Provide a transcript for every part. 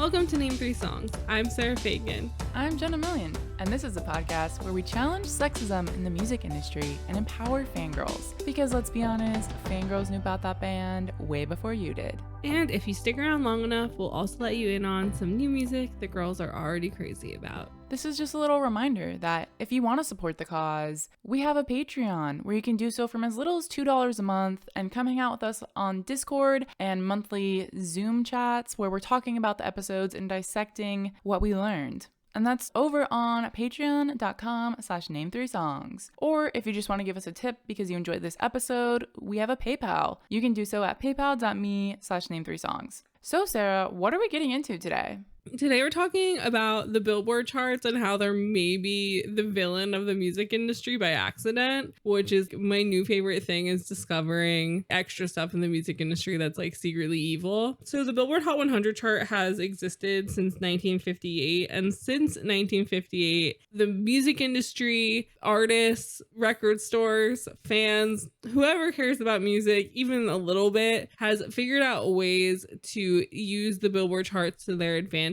Welcome to Name 3 Songs. I'm Sarah Fagan. I'm Jenna Million, and this is a podcast where we challenge sexism in the music industry and empower fangirls. Because let's be honest, fangirls knew about that band way before you did. And if you stick around long enough, we'll also let you in on some new music the girls are already crazy about. This is just a little reminder that if you want to support the cause, we have a Patreon where you can do so from as little as $2 a month and come hang out with us on Discord and monthly Zoom chats where we're talking about the episodes and dissecting what we learned. And that's over on patreon.com/name3songs. Or if you just want to give us a tip because you enjoyed this episode, we have a PayPal. You can do so at paypal.me/name3songs. So Sarah, what are we getting into today? Today we're talking about the Billboard Charts and how they're maybe the villain of the music industry by accident, which is my new favorite thing, is discovering extra stuff in the music industry that's like secretly evil. So the Billboard Hot 100 chart has existed since 1958, and since 1958, the music industry, artists, record stores, fans, whoever cares about music, even a little bit, has figured out ways to use the Billboard charts to their advantage.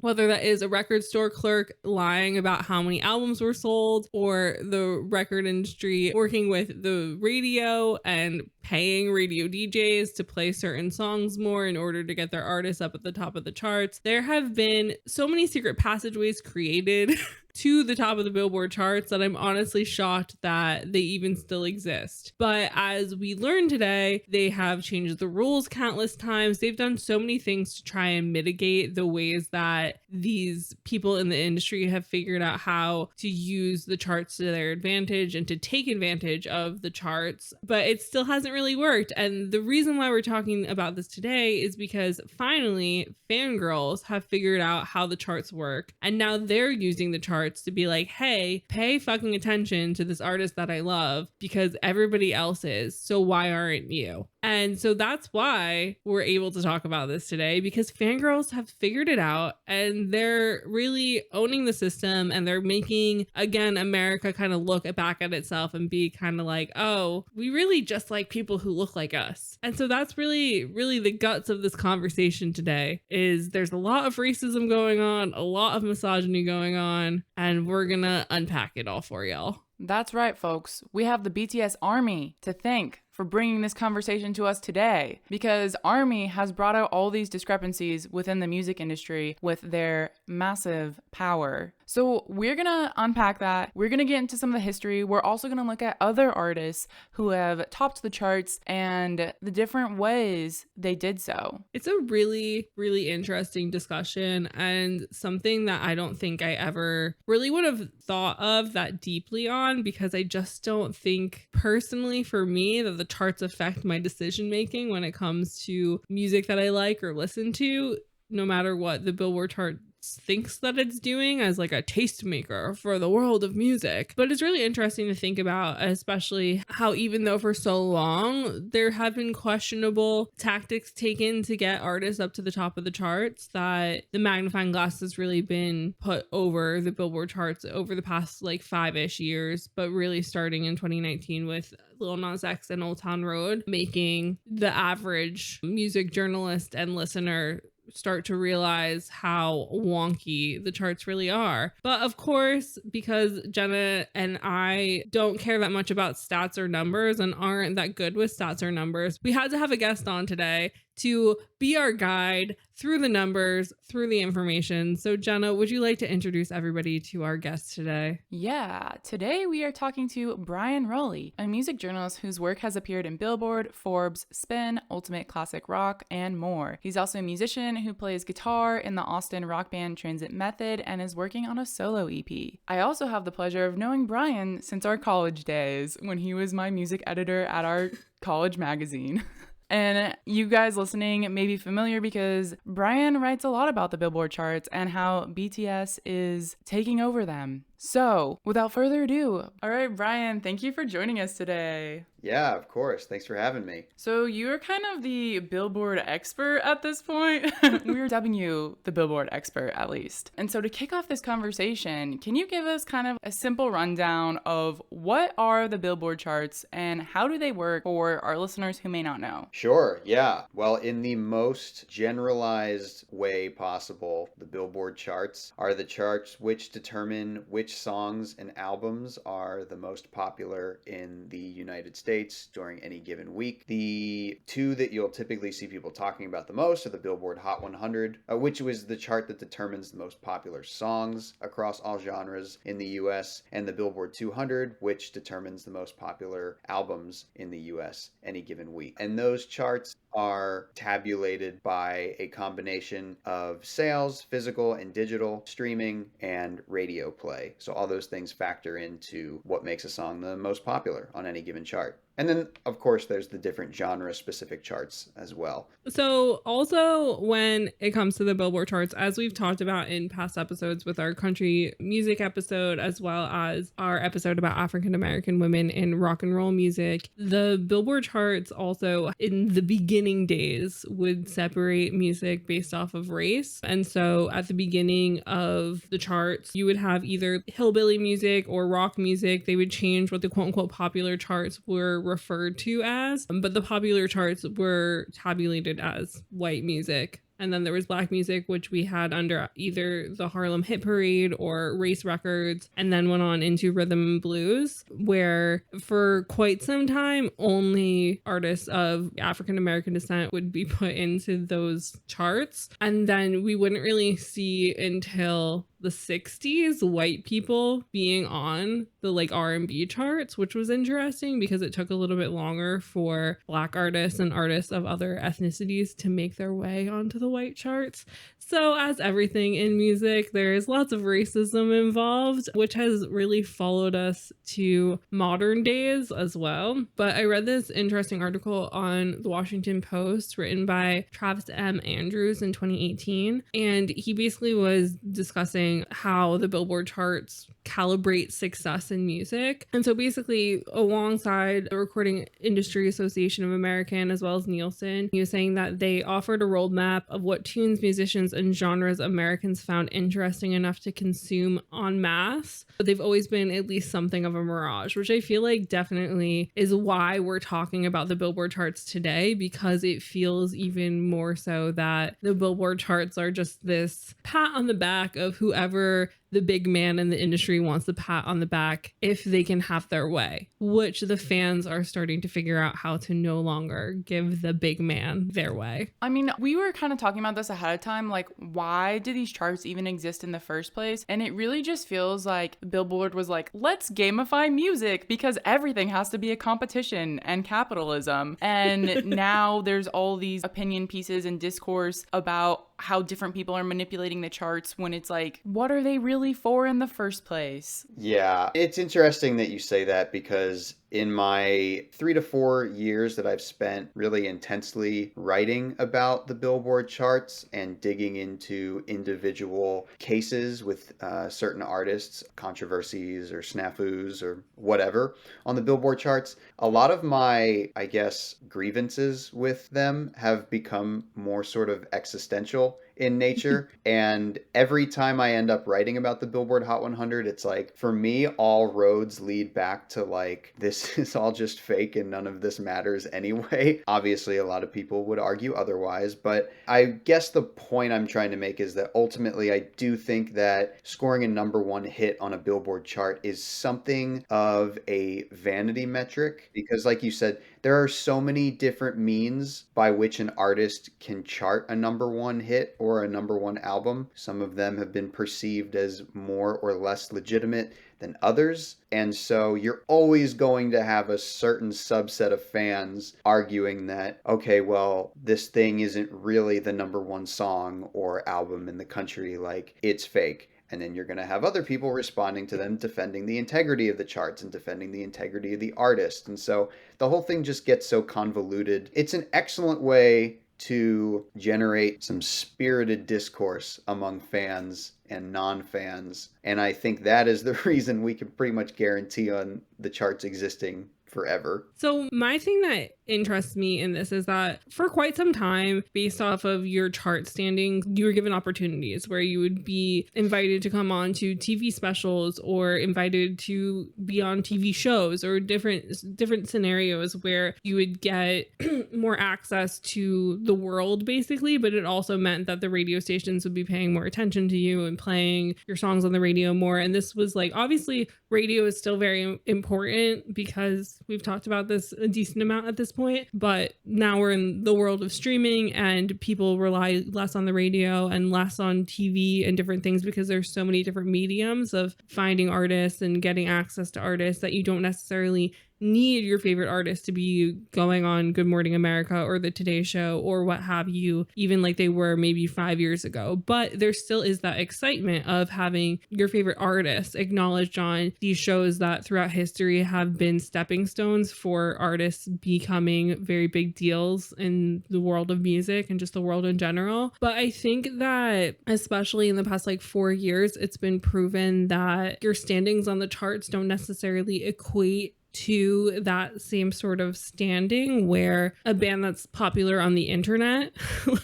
Whether that is a record store clerk lying about how many albums were sold, or the record industry working with the radio and paying radio DJs to play certain songs more in order to get their artists up at the top of the charts. There have been so many secret passageways created to the top of the Billboard charts that I'm honestly shocked that they even still exist. But as we learned today, they have changed the rules countless times. They've done so many things to try and mitigate the ways that these people in the industry have figured out how to use the charts to their advantage and to take advantage of the charts. But it still hasn't really worked. And the reason why we're talking about this today is because finally fangirls have figured out how the charts work. And now they're using the charts to be like, hey, pay fucking attention to this artist that I love because everybody else is. So why aren't you? And so that's why we're able to talk about this today, because fangirls have figured it out and they're really owning the system, and they're making, again, America kind of look back at itself and be kind of like, oh, we really just like people who look like us. And so that's really the guts of this conversation today. Is there's a lot of racism going on, a lot of misogyny going on, and we're gonna unpack it all for y'all. That's right, folks. We have the BTS ARMY to thank for bringing this conversation to us today, because ARMY has brought out all these discrepancies within the music industry with their massive power. So we're gonna unpack that. We're gonna get into some of the history. We're also gonna look at other artists who have topped the charts and the different ways they did so. It's a really interesting discussion, and something that I don't think I ever really would have thought of that deeply on, because I just don't think personally for me that the charts affect my decision making when it comes to music that I like or listen to, no matter what the Billboard chart thinks that it's doing as like a tastemaker for the world of music. But it's really interesting to think about, especially how even though for so long there have been questionable tactics taken to get artists up to the top of the charts, that the magnifying glass has really been put over the Billboard charts over the past like 5-ish years, but really starting in 2019 with Lil Nas X and Old Town Road making the average music journalist and listener start to realize how wonky the charts really are. But of course, because Jenna and I don't care that much about stats or numbers and aren't that good with stats or numbers, we had to have a guest on today to be our guide through the numbers, through the information. So Jenna, would you like to introduce everybody to our guest today? Yeah, today we are talking to Bryan Rolli, a music journalist whose work has appeared in Billboard, Forbes, Spin, Ultimate Classic Rock, and more. He's also a musician who plays guitar in the Austin rock band Transit Method and is working on a solo EP. I also have the pleasure of knowing Bryan since our college days, when he was my music editor at our college magazine. And you guys listening may be familiar because Bryan writes a lot about the Billboard charts and how BTS is taking over them. So, without further ado, all right, Bryan, thank you for joining us today. Yeah, of course. Thanks for having me. So, you're kind of the Billboard expert at this point. We're dubbing you the Billboard expert, at least. And so, to kick off this conversation, can you give us kind of a simple rundown of what are the Billboard charts and how do they work for our listeners who may not know? Sure, yeah. Well, in the most generalized way possible, the Billboard charts are the charts which determine which songs and albums are the most popular in the United States during any given week. The two that you'll typically see people talking about the most are the Billboard Hot 100, which was the chart that determines the most popular songs across all genres in the US, and the Billboard 200, which determines the most popular albums in the US any given week. And those charts are tabulated by a combination of sales, physical and digital, streaming, and radio play. So all those things factor into what makes a song the most popular on any given chart. And then, of course, there's the different genre-specific charts as well. So also when it comes to the Billboard charts, as we've talked about in past episodes with our country music episode, as well as our episode about African American women in rock and roll music, the Billboard charts also in the beginning days would separate music based off of race. And so at the beginning of the charts, you would have either hillbilly music or rock music. They would change what the quote unquote popular charts were referred to as, but the popular charts were tabulated as white music. And then there was black music, which we had under either the Harlem Hit Parade or Race Records, and then went on into rhythm and blues, where for quite some time, only artists of African American descent would be put into those charts. And then we wouldn't really see until the 60s white people being on the like R&B charts, which was interesting because it took a little bit longer for black artists and artists of other ethnicities to make their way onto the white charts. So as everything in music, there is lots of racism involved, which has really followed us to modern days as well. But I read this interesting article on the Washington Post written by Travis M. Andrews in 2018. And he basically was discussing how the Billboard charts calibrate success in music. And so basically, alongside the Recording Industry Association of America, as well as Nielsen, he was saying that they offered a roadmap of what tunes, musicians, and genres Americans found interesting enough to consume en masse. But they've always been at least something of a mirage, which I feel like definitely is why we're talking about the Billboard charts today, because it feels even more so that the Billboard charts are just this pat on the back of whoever the big man in the industry wants the pat on the back if they can have their way, which the fans are starting to figure out how to no longer give the big man their way. I mean, we were kind of talking about this ahead of time, like, why do these charts even exist in the first place? And it really just feels like Billboard was like, let's gamify music because everything has to be a competition and capitalism. And now there's all these opinion pieces and discourse about how different people are manipulating the charts when it's like, what are they really for in the first place? Yeah, it's interesting that you say that because in my 3 to 4 years that I've spent really intensely writing about the Billboard charts and digging into individual cases with certain artists, controversies or snafus or whatever on the Billboard charts, a lot of my, I guess, grievances with them have become more sort of existential in nature. And every time I end up writing about the Billboard Hot 100, it's like, for me, all roads lead back to like, this is all just fake and none of this matters anyway. Obviously, a lot of people would argue otherwise, but I guess the point I'm trying to make is that ultimately, I do think that scoring a #1 hit on a Billboard chart is something of a vanity metric because, like you said, there are so many different means by which an artist can chart a #1 hit or a #1 album. Some of them have been perceived as more or less legitimate than others. And so you're always going to have a certain subset of fans arguing that, okay, well, this thing isn't really the #1 song or album in the country, like it's fake. And then you're going to have other people responding to them, defending the integrity of the charts and defending the integrity of the artist. And so the whole thing just gets so convoluted. It's an excellent way to generate some spirited discourse among fans and non-fans. And I think that is the reason we can pretty much guarantee on the charts existing forever. So my thing that interests me in this is that for quite some time, based off of your chart standings, you were given opportunities where you would be invited to come on to TV specials or invited to be on TV shows or different scenarios where you would get more access to the world, basically. But it also meant that the radio stations would be paying more attention to you and playing your songs on the radio more. And this was like, obviously radio is still very important because we've talked about this a decent amount at this point, but now we're in the world of streaming and people rely less on the radio and less on TV and different things because there's so many different mediums of finding artists and getting access to artists that you don't necessarily need your favorite artist to be going on Good Morning America or the Today Show or what have you, even like they were maybe 5 years ago. But there still is that excitement of having your favorite artists acknowledged on these shows that throughout history have been stepping stones for artists becoming very big deals in the world of music and just the world in general. But I think that especially in the past like 4 years, it's been proven that your standings on the charts don't necessarily equate to that same sort of standing where a band that's popular on the internet,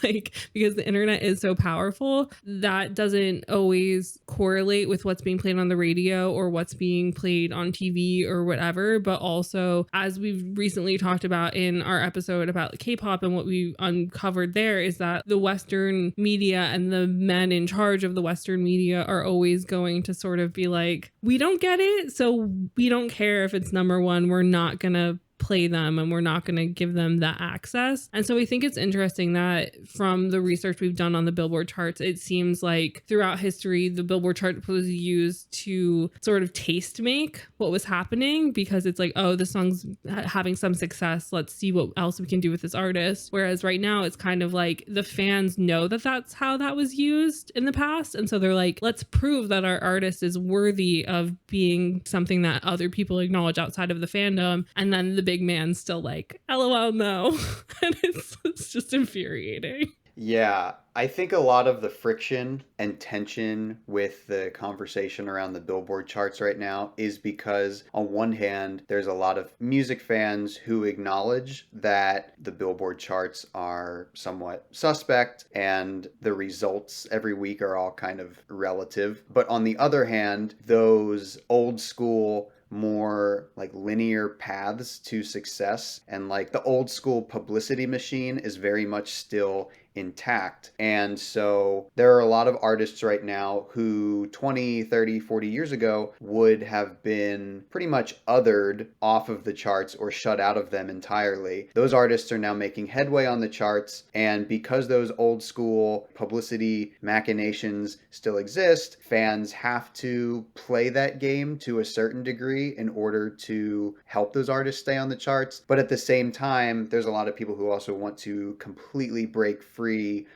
like because the internet is so powerful, that doesn't always correlate with what's being played on the radio or what's being played on TV or whatever. But also, as we've recently talked about in our episode about K-pop and what we uncovered there, is that the Western media and the men in charge of the Western media are always going to sort of be like, we don't get it, so we don't care if it's number one, we're not gonna play them and we're not going to give them that access. And so I think it's interesting that from the research we've done on the Billboard charts, it seems like throughout history, the Billboard chart was used to sort of taste make what was happening because it's like, oh, this song's having some success. Let's see what else we can do with this artist. Whereas right now it's kind of like the fans know that that's how that was used in the past. And so they're like, let's prove that our artist is worthy of being something that other people acknowledge outside of the fandom. And then the big man's still like, LOL, no. And it's just infuriating. Yeah, I think a lot of the friction and tension with the conversation around the Billboard charts right now is because on one hand, there's a lot of music fans who acknowledge that the Billboard charts are somewhat suspect and the results every week are all kind of relative. But on the other hand, those old school more like linear paths to success and like the old school publicity machine is very much still intact. And so there are a lot of artists right now who 20, 30, 40 years ago would have been pretty much othered off of the charts or shut out of them entirely. Those artists are now making headway on the charts, and because those old school publicity machinations still exist, fans have to play that game to a certain degree in order to help those artists stay on the charts. But at the same time, there's a lot of people who also want to completely break free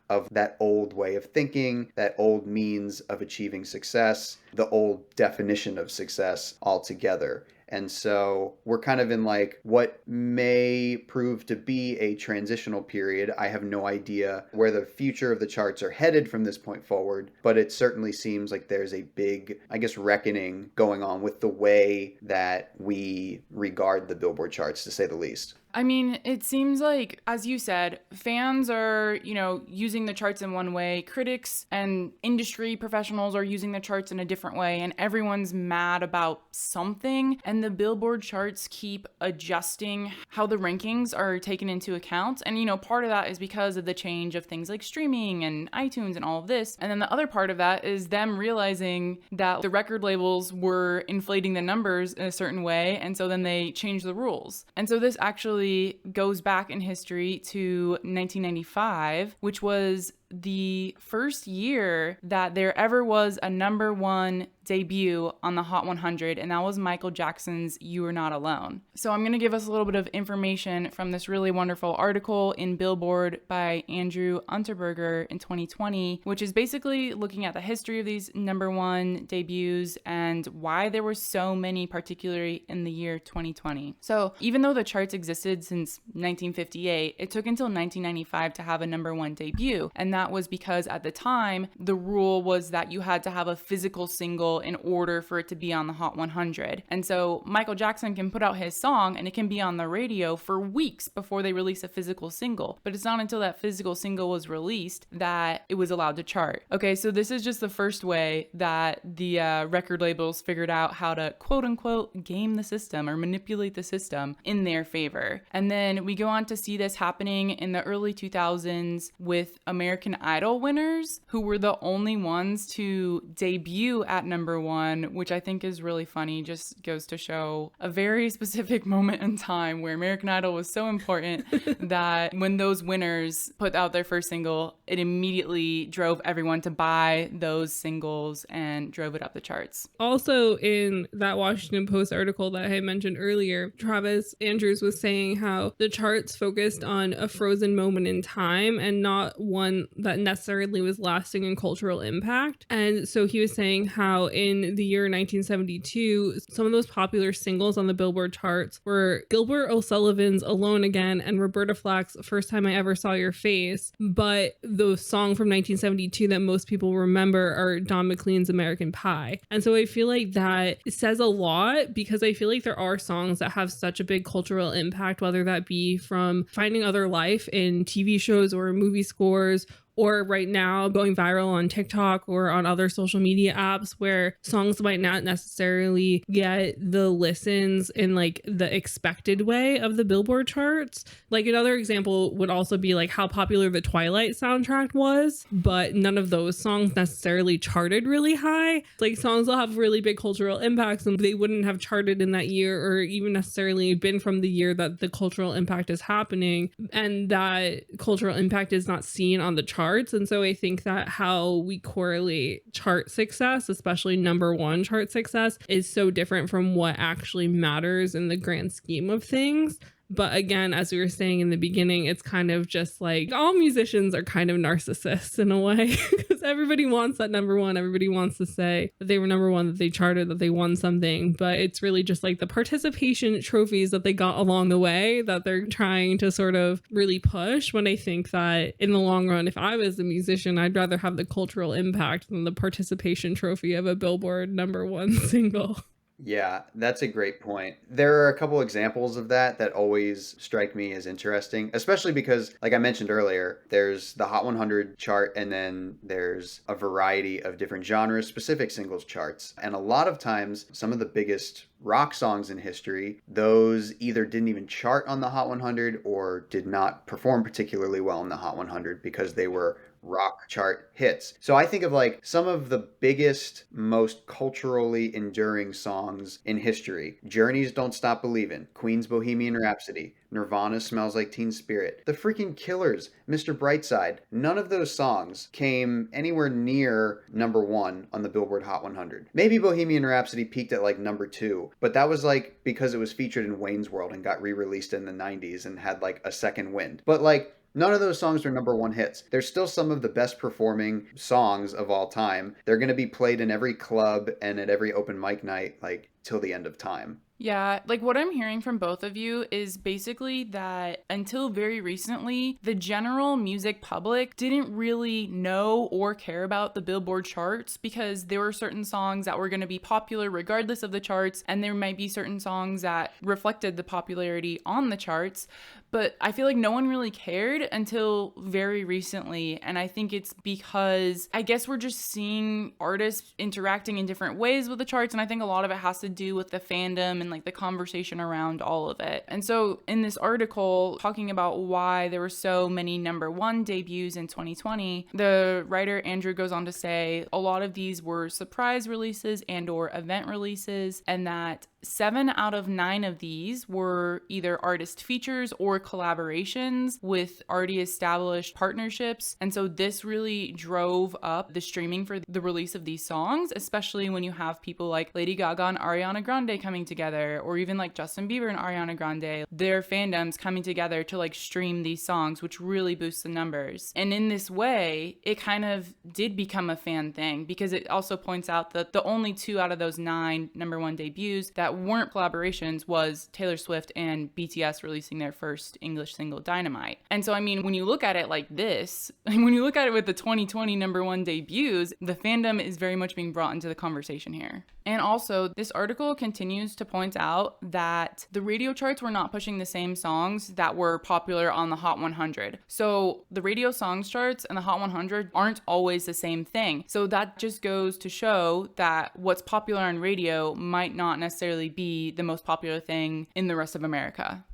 of that old way of thinking, that old means of achieving success, the old definition of success altogether. And so we're kind of in like what may prove to be a transitional period. I have no idea where the future of the charts are headed from this point forward, but it certainly seems like there's a big, I guess, reckoning going on with the way that we regard the Billboard charts, to say the least. I mean, it seems like, as you said, fans are, using the charts in one way. Critics and industry professionals are using the charts in a different way, and everyone's mad about something. And the Billboard charts keep adjusting how the rankings are taken into account. And, part of that is because of the change of things like streaming and iTunes and all of this. And then the other part of that is them realizing that the record labels were inflating the numbers in a certain way. And so then they changed the rules. And so this actually goes back in history to 1995, which was the first year that there ever was a number one debut on the Hot 100, and that was Michael Jackson's You Are Not Alone. So I'm going to give us a little bit of information from this really wonderful article in Billboard by Andrew Unterberger in 2020, which is basically looking at the history of these number one debuts and why there were so many, particularly in the year 2020. So even though the charts existed since 1958, it took until 1995 to have a number one debut, and that was because at the time, the rule was that you had to have a physical single in order for it to be on the Hot 100. And so Michael Jackson can put out his song and it can be on the radio for weeks before they release a physical single. But it's not until that physical single was released that it was allowed to chart. Okay, so this is just the first way that the record labels figured out how to quote unquote game the system or manipulate the system in their favor. And then we go on to see this happening in the early 2000s with American Idol winners who were the only ones to debut at number one, which I think is really funny. Just goes to show a very specific moment in time where American Idol was so important that when those winners put out their first single, it immediately drove everyone to buy those singles and drove it up the charts. Also, in that Washington Post article that I had mentioned earlier, Travis Andrews was saying how the charts focused on a frozen moment in time and not one that necessarily was lasting in cultural impact. And so he was saying how in the year 1972, some of those popular singles on the Billboard charts were Gilbert O'Sullivan's Alone Again and Roberta Flack's First Time I Ever Saw Your Face. But the song from 1972 that most people remember are Don McLean's American Pie. And so I feel like that says a lot because I feel like there are songs that have such a big cultural impact, whether that be from finding other life in TV shows or movie scores, or right now going viral on TikTok or on other social media apps where songs might not necessarily get the listens in like the expected way of the Billboard charts. Like another example would also be like how popular the Twilight soundtrack was, but none of those songs necessarily charted really high. Like songs will have really big cultural impacts and they wouldn't have charted in that year or even necessarily been from the year that the cultural impact is happening, and that cultural impact is not seen on the chart. And so I think that how we correlate chart success, especially number one chart success, is so different from what actually matters in the grand scheme of things. But again, as we were saying in the beginning, it's kind of just like all musicians are kind of narcissists in a way because everybody wants that number one. Everybody wants to say that they were number one, that they charted, that they won something. But it's really just like the participation trophies that they got along the way that they're trying to sort of really push. When I think that in the long run, if I was a musician, I'd rather have the cultural impact than the participation trophy of a Billboard number one single. Yeah, that's a great point. There are a couple examples of that always strike me as interesting, especially because, like I mentioned earlier, there's the Hot 100 chart and then there's a variety of different genres, specific singles charts. And a lot of times, some of the biggest rock songs in history, those either didn't even chart on the Hot 100 or did not perform particularly well in the Hot 100 because they were rock chart hits. So I think of like some of the biggest, most culturally enduring songs in history. Journey's Don't Stop Believin', Queen's Bohemian Rhapsody, Nirvana's Smells Like Teen Spirit, The Freaking Killers, Mr. Brightside. None of those songs came anywhere near number one on the Billboard Hot 100. Maybe Bohemian Rhapsody peaked at like number two, but that was like because it was featured in Wayne's World and got re-released in the 90s and had like a second wind. But like, none of those songs are number one hits. They're still some of the best performing songs of all time. They're going to be played in every club and at every open mic night, like till the end of time. Yeah, like what I'm hearing from both of you is basically that until very recently, the general music public didn't really know or care about the Billboard charts because there were certain songs that were going to be popular regardless of the charts, and there might be certain songs that reflected the popularity on the charts. But I feel like no one really cared until very recently. And I think it's because I guess we're just seeing artists interacting in different ways with the charts. And I think a lot of it has to do with the fandom and like the conversation around all of it. And so in this article talking about why there were so many number one debuts in 2020, the writer Andrew goes on to say a lot of these were surprise releases and or event releases, and that 7 out of 9 of these were either artist features or collaborations with already established partnerships. And so this really drove up the streaming for the release of these songs, especially when you have people like Lady Gaga and Ariana Grande coming together, or even like Justin Bieber and Ariana Grande, their fandoms coming together to like stream these songs, which really boosts the numbers. And in this way, it kind of did become a fan thing, because it also points out that the only 2 out of those 9 #1 debuts that weren't collaborations was Taylor Swift and BTS releasing their first English single, Dynamite. And so, I mean, when you look at it like this, when you look at it with the 2020 #1 debuts, the fandom is very much being brought into the conversation here. And also, this article continues to point out that the radio charts were not pushing the same songs that were popular on the Hot 100. So the radio songs charts and the Hot 100 aren't always the same thing. So that just goes to show that what's popular on radio might not necessarily be the most popular thing in the rest of America.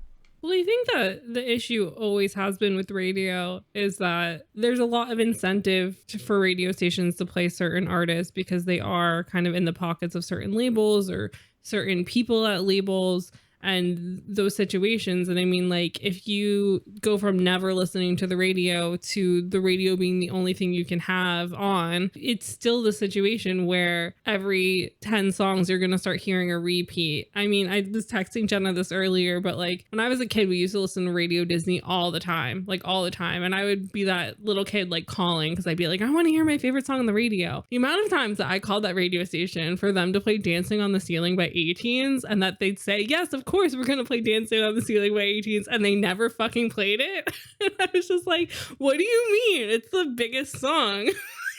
Well, I think that the issue always has been with radio is that there's a lot of incentive for radio stations to play certain artists because they are kind of in the pockets of certain labels or certain people at labels and those situations. And I mean, like, if you go from never listening to the radio to the radio being the only thing you can have on, it's still the situation where every 10 songs you're going to start hearing a repeat. I mean, I was texting Jenna this earlier, but like when I was a kid, we used to listen to Radio Disney all the time. And I would be that little kid like calling because I'd be like, I want to hear my favorite song on the radio. The amount of times that I called that radio station for them to play Dancing on the Ceiling by 18s and that they'd say, yes, of course, we're going to play Dancing on the Ceiling by 18s, and they never fucking played it. And I was just like, what do you mean? It's the biggest song.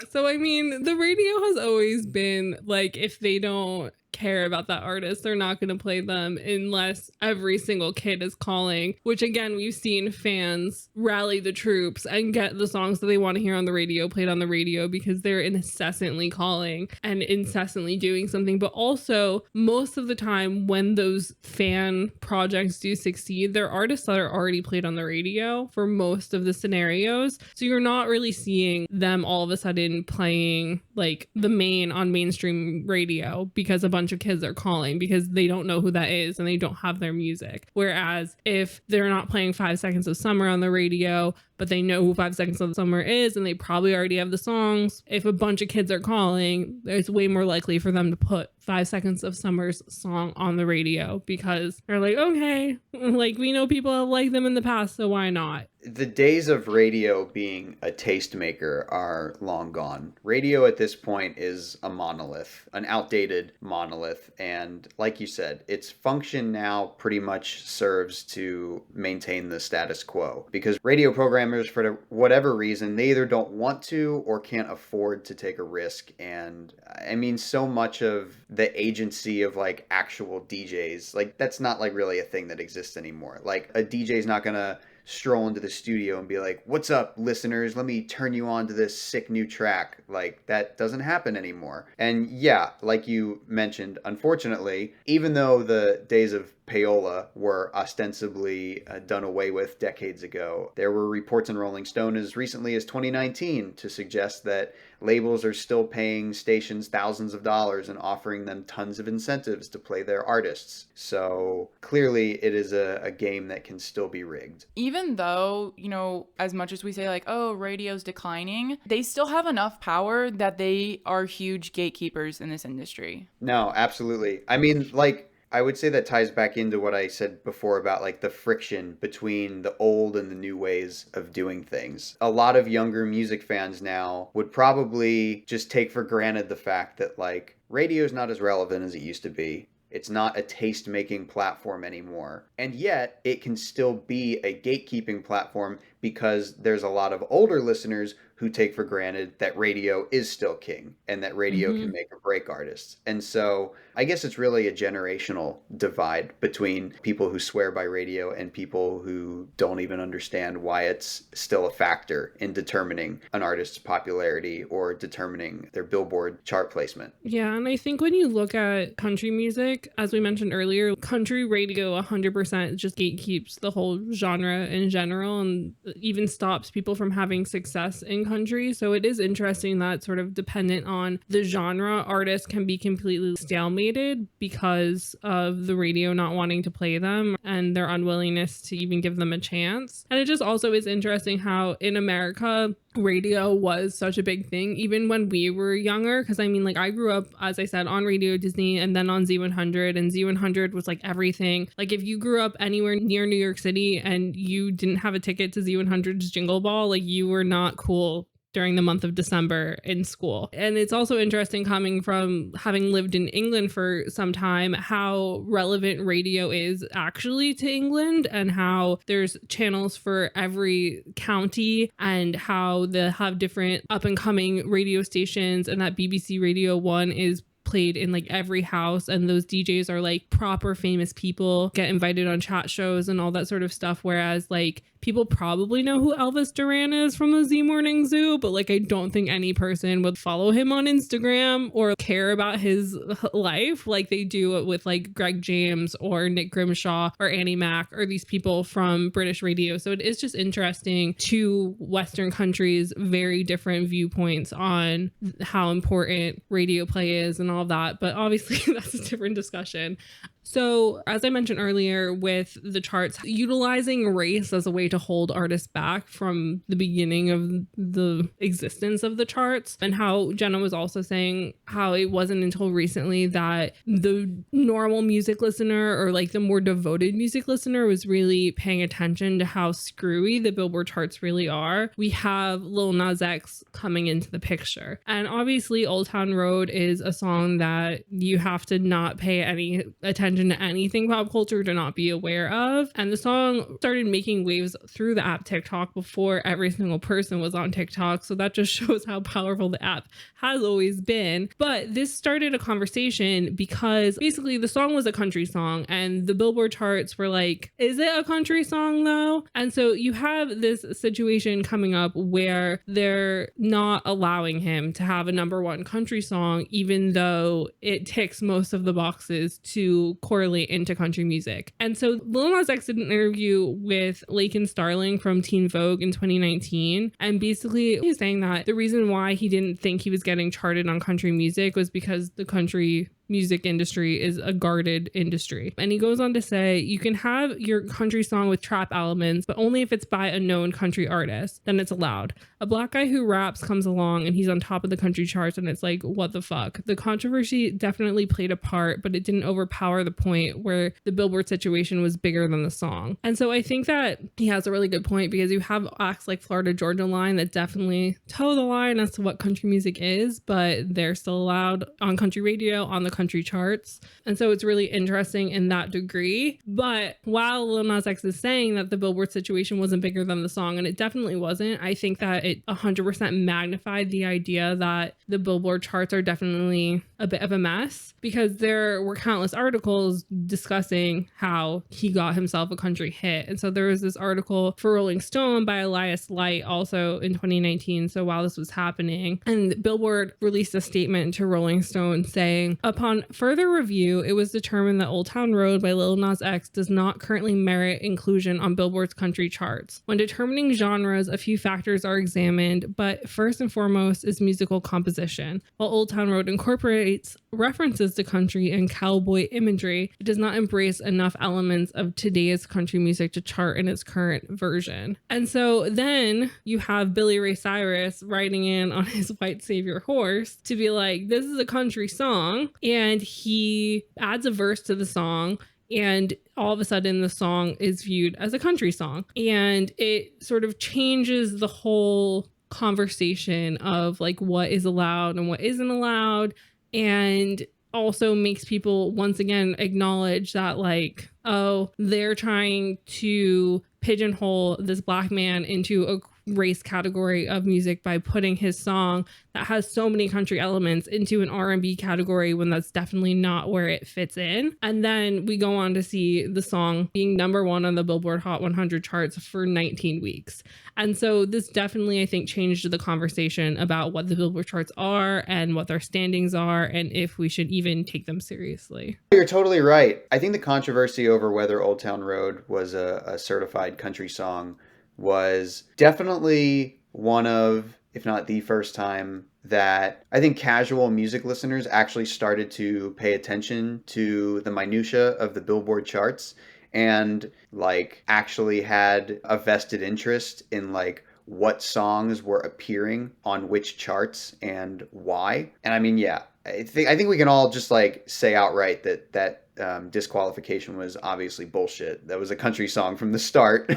So, I mean, the radio has always been like, if they don't care about that artist, they're not going to play them unless every single kid is calling, which again, we've seen fans rally the troops and get the songs that they want to hear on the radio played on the radio because they're incessantly calling and incessantly doing something. But also, most of the time when those fan projects do succeed, they're artists that are already played on the radio for most of the scenarios. So you're not really seeing them all of a sudden playing like the main on mainstream radio because a bunch of kids are calling because they don't know who that is and they don't have their music. Whereas if they're not playing 5 Seconds of Summer on the radio, but they know who 5 Seconds of Summer is and they probably already have the songs, if a bunch of kids are calling, it's way more likely for them to put 5 Seconds of Summer's song on the radio because they're like, okay, like we know people have liked them in the past, so why not? The days of radio being a tastemaker are long gone. Radio at this point is a monolith, an outdated monolith. And like you said, its function now pretty much serves to maintain the status quo because radio programmers, for whatever reason, they either don't want to or can't afford to take a risk. And I mean, so much of the agency of like actual DJs, like that's not like really a thing that exists anymore. Like a DJ's not gonna stroll into the studio and be like, what's up, listeners? Let me turn you on to this sick new track. Like, that doesn't happen anymore. And yeah, like you mentioned, unfortunately, even though the days of payola were ostensibly done away with decades ago, there were reports in Rolling Stone as recently as 2019 to suggest that labels are still paying stations thousands of dollars and offering them tons of incentives to play their artists. So clearly it is a game that can still be rigged. Even though, you know, as much as we say like, oh, radio's declining, they still have enough power that they are huge gatekeepers in this industry. No, absolutely. I mean, like, I would say that ties back into what I said before about like the friction between the old and the new ways of doing things. A lot of younger music fans now would probably just take for granted the fact that like radio is not as relevant as it used to be. It's not a taste-making platform anymore. And yet it can still be a gatekeeping platform because there's a lot of older listeners who take for granted that radio is still king and that radio can make or break artists. And so I guess it's really a generational divide between people who swear by radio and people who don't even understand why it's still a factor in determining an artist's popularity or determining their Billboard chart placement. Yeah, and I think when you look at country music, as we mentioned earlier, country radio 100% just gatekeeps the whole genre in general and even stops people from having success in countries. So it is interesting that sort of dependent on the genre, artists can be completely stalemated because of the radio not wanting to play them and their unwillingness to even give them a chance. And it just also is interesting how in America, radio was such a big thing even when we were younger, because I mean, like, I grew up, as I said, on Radio Disney and then on Z100, and Z100 was like everything. Like, if you grew up anywhere near New York City and you didn't have a ticket to Z100's Jingle Ball, like, you were not cool during the month of December in school. And it's also interesting, coming from having lived in England for some time, how relevant radio is actually to England, and how there's channels for every county, and how they have different up and coming radio stations, and that BBC Radio 1 is played in like every house, and those DJs are like proper famous people, get invited on chat shows and all that sort of stuff. Whereas like people probably know who Elvis Duran is from the Z Morning Zoo, but like I don't think any person would follow him on Instagram or care about his life like they do with like Greg James or Nick Grimshaw or Annie Mac or these people from British radio. So it is just interesting, two Western countries, very different viewpoints on how important radio play is and all that. But obviously that's a different discussion. So, as I mentioned earlier, with the charts, utilizing race as a way to hold artists back from the beginning of the existence of the charts, and how Jenna was also saying how it wasn't until recently that the normal music listener, or like the more devoted music listener, was really paying attention to how screwy the Billboard charts really are. We have Lil Nas X coming into the picture. And obviously, Old Town Road is a song that you have to not pay any attention to anything pop culture to not be aware of. And the song started making waves through the app TikTok before every single person was on TikTok. So that just shows how powerful the app has always been. But this started a conversation because basically the song was a country song, and the Billboard charts were like, is it a country song though? And so you have this situation coming up where they're not allowing him to have a #1 country song, even though it ticks most of the boxes to correlate into country music. And so Lil Nas X did an interview with Lakin Starling from Teen Vogue in 2019, and basically he's saying that the reason why he didn't think he was getting charted on country music was because the country music industry is a guarded industry. And he goes on to say, you can have your country song with trap elements, but only if it's by a known country artist, then it's allowed. A black guy who raps comes along and he's on top of the country charts, and it's like, what the fuck? The controversy definitely played a part, but it didn't overpower the point where the Billboard situation was bigger than the song. And so I think that he has a really good point, because you have acts like Florida Georgia Line that definitely toe the line as to what country music is, but they're still allowed on country radio, on the country charts. And so it's really interesting in that degree. But while Lil Nas X is saying that the Billboard situation wasn't bigger than the song, and it definitely wasn't, I think that it 100% magnified the idea that the Billboard charts are definitely a bit of a mess, because there were countless articles discussing how he got himself a country hit. And so there was this article for Rolling Stone by Elias Light also in 2019. So while this was happening, and Billboard released a statement to Rolling Stone saying, upon further review, it was determined that Old Town Road by Lil Nas X does not currently merit inclusion on Billboard's country charts. When determining genres, a few factors are examined, but first and foremost is musical composition. While Old Town Road incorporates references to country and cowboy imagery, it does not embrace enough elements of today's country music to chart in its current version. And so then you have Billy Ray Cyrus riding in on his white savior horse to be like, this is a country song, and he adds a verse to the song, and all of a sudden the song is viewed as a country song. And it sort of changes the whole conversation of like what is allowed and what isn't allowed, and also makes people once again acknowledge that like, oh, they're trying to pigeonhole this black man into a race category of music by putting his song that has so many country elements into an R&B category, when that's definitely not where it fits in. And then we go on to see the song being #1 on the Billboard Hot 100 charts for 19 weeks. And so this definitely, I think, changed the conversation about what the Billboard charts are and what their standings are, and if we should even take them seriously. You're totally right. I think the controversy over whether Old Town Road was a certified country song was definitely one of if not the first time, that I think casual music listeners actually started to pay attention to the minutia of the Billboard charts and like actually had a vested interest in like what songs were appearing on which charts and why. And I mean, yeah, I think we can all just like say outright that disqualification was obviously bullshit. That was a country song from the start.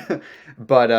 But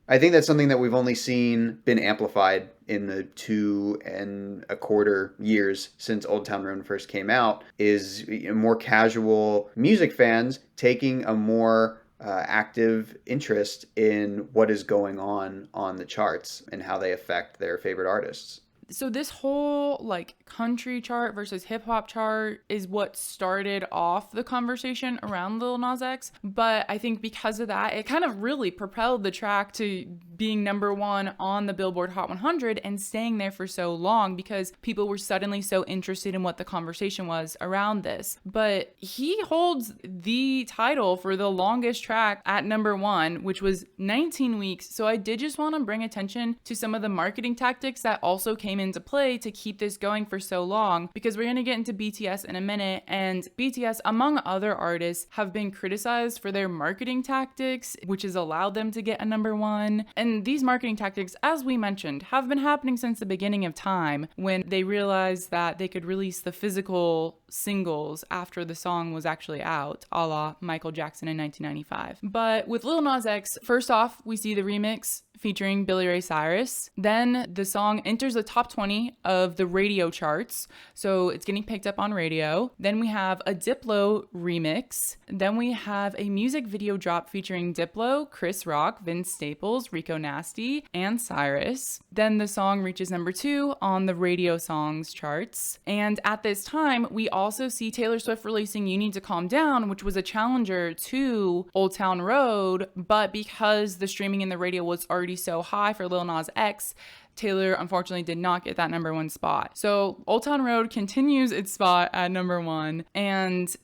I think that's something that we've only seen been amplified in the 2.25 years since Old Town Road first came out, is more casual music fans taking a more active interest in what is going on the charts and how they affect their favorite artists. So this whole like country chart versus hip hop chart is what started off the conversation around Lil Nas X. But I think because of that, it kind of really propelled the track to being number one on the Billboard Hot 100 and staying there for so long because people were suddenly so interested in what the conversation was around this. But he holds the title for the longest track at number one, which was 19 weeks. So I did just want to bring attention to some of the marketing tactics that also came into play to keep this going for so long, because we're going to get into BTS in a minute, and BTS, among other artists, have been criticized for their marketing tactics, which has allowed them to get a number one. And these marketing tactics, as we mentioned, have been happening since the beginning of time, when they realized that they could release the physical singles after the song was actually out, a la Michael Jackson in 1995. But with Lil Nas X, first off, we see the remix featuring Billy Ray Cyrus. Then the song enters the top 20 of the radio charts, so it's getting picked up on radio. Then we have a Diplo remix. Then we have a music video drop featuring Diplo, Chris Rock, Vince Staples, Rico Nasty, and Cyrus. Then the song reaches number 2 on the radio songs charts. And at this time, we also see Taylor Swift releasing You Need to Calm Down, which was a challenger to Old Town Road, but because the streaming in the radio was already so high for Lil Nas X, Taylor unfortunately did not get that number one spot. So Old Town Road continues its spot at number one. And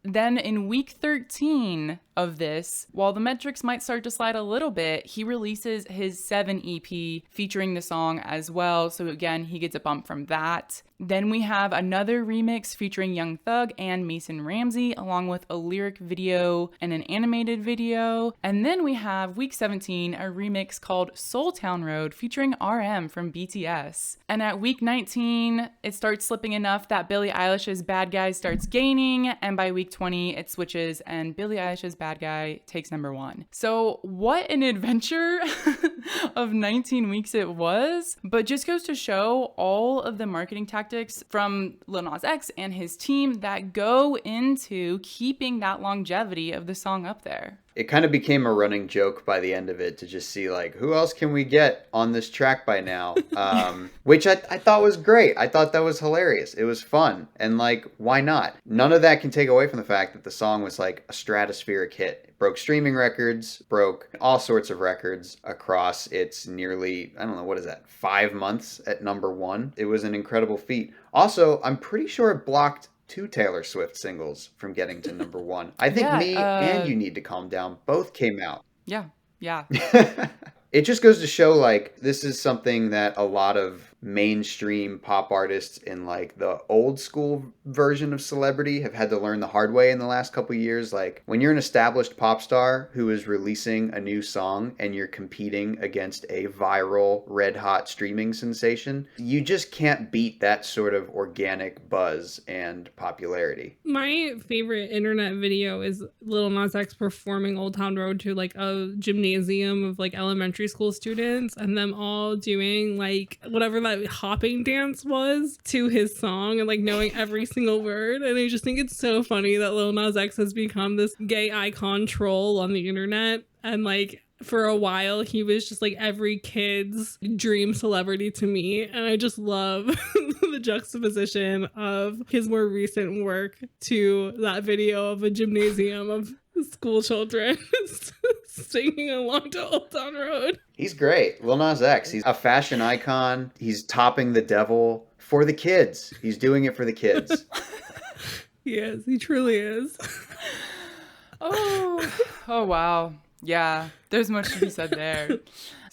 then in week 13 of this, while the metrics might start to slide a little bit, he releases his 7 EP featuring the song as well. So again, he gets a bump from that. Then we have another remix featuring Young Thug and Mason Ramsey, along with a lyric video and an animated video. And then we have week 17, a remix called Soul Town Road featuring RM from BTS. And at week 19, it starts slipping enough that Billie Eilish's Bad Guy starts gaining. And by week 20, it switches and Billie Eilish's Bad Guy takes number one. So what an adventure of 19 weeks it was, but just goes to show all of the marketing tactics from Lil Nas X and his team that go into keeping that longevity of the song up there. It kind of became a running joke by the end of it to just see like, who else can we get on this track by now? Which I thought was great. I thought that was hilarious. It was fun. And like, why not? None of that can take away from the fact that the song was like a stratospheric hit. It broke streaming records, broke all sorts of records across its nearly, I don't know, what is that, 5 months at number one. It was an incredible feat. Also, I'm pretty sure it blocked 2 Taylor Swift singles from getting to number one. I think Me and You Need to Calm Down both came out. Yeah. It just goes to show like this is something that a lot of mainstream pop artists in like the old school version of celebrity have had to learn the hard way in the last couple of years. Like when you're an established pop star who is releasing a new song and you're competing against a viral red hot streaming sensation, you just can't beat that sort of organic buzz and popularity. My favorite internet video is Lil Nas X performing Old Town Road to like a gymnasium of like elementary school students and them all doing like whatever that hopping dance was to his song and like knowing every single word. And I just think it's so funny that Lil Nas X has become this gay icon troll on the internet. And like for a while he was just like every kid's dream celebrity to me. And I just love the juxtaposition of his more recent work to that video of a gymnasium of school children singing along to Old Town Road. He's great. Lil Nas X. He's a fashion icon. He's topping the devil for the kids. He's doing it for the kids. He is. He truly is. Oh wow. Yeah, there's much to be said there.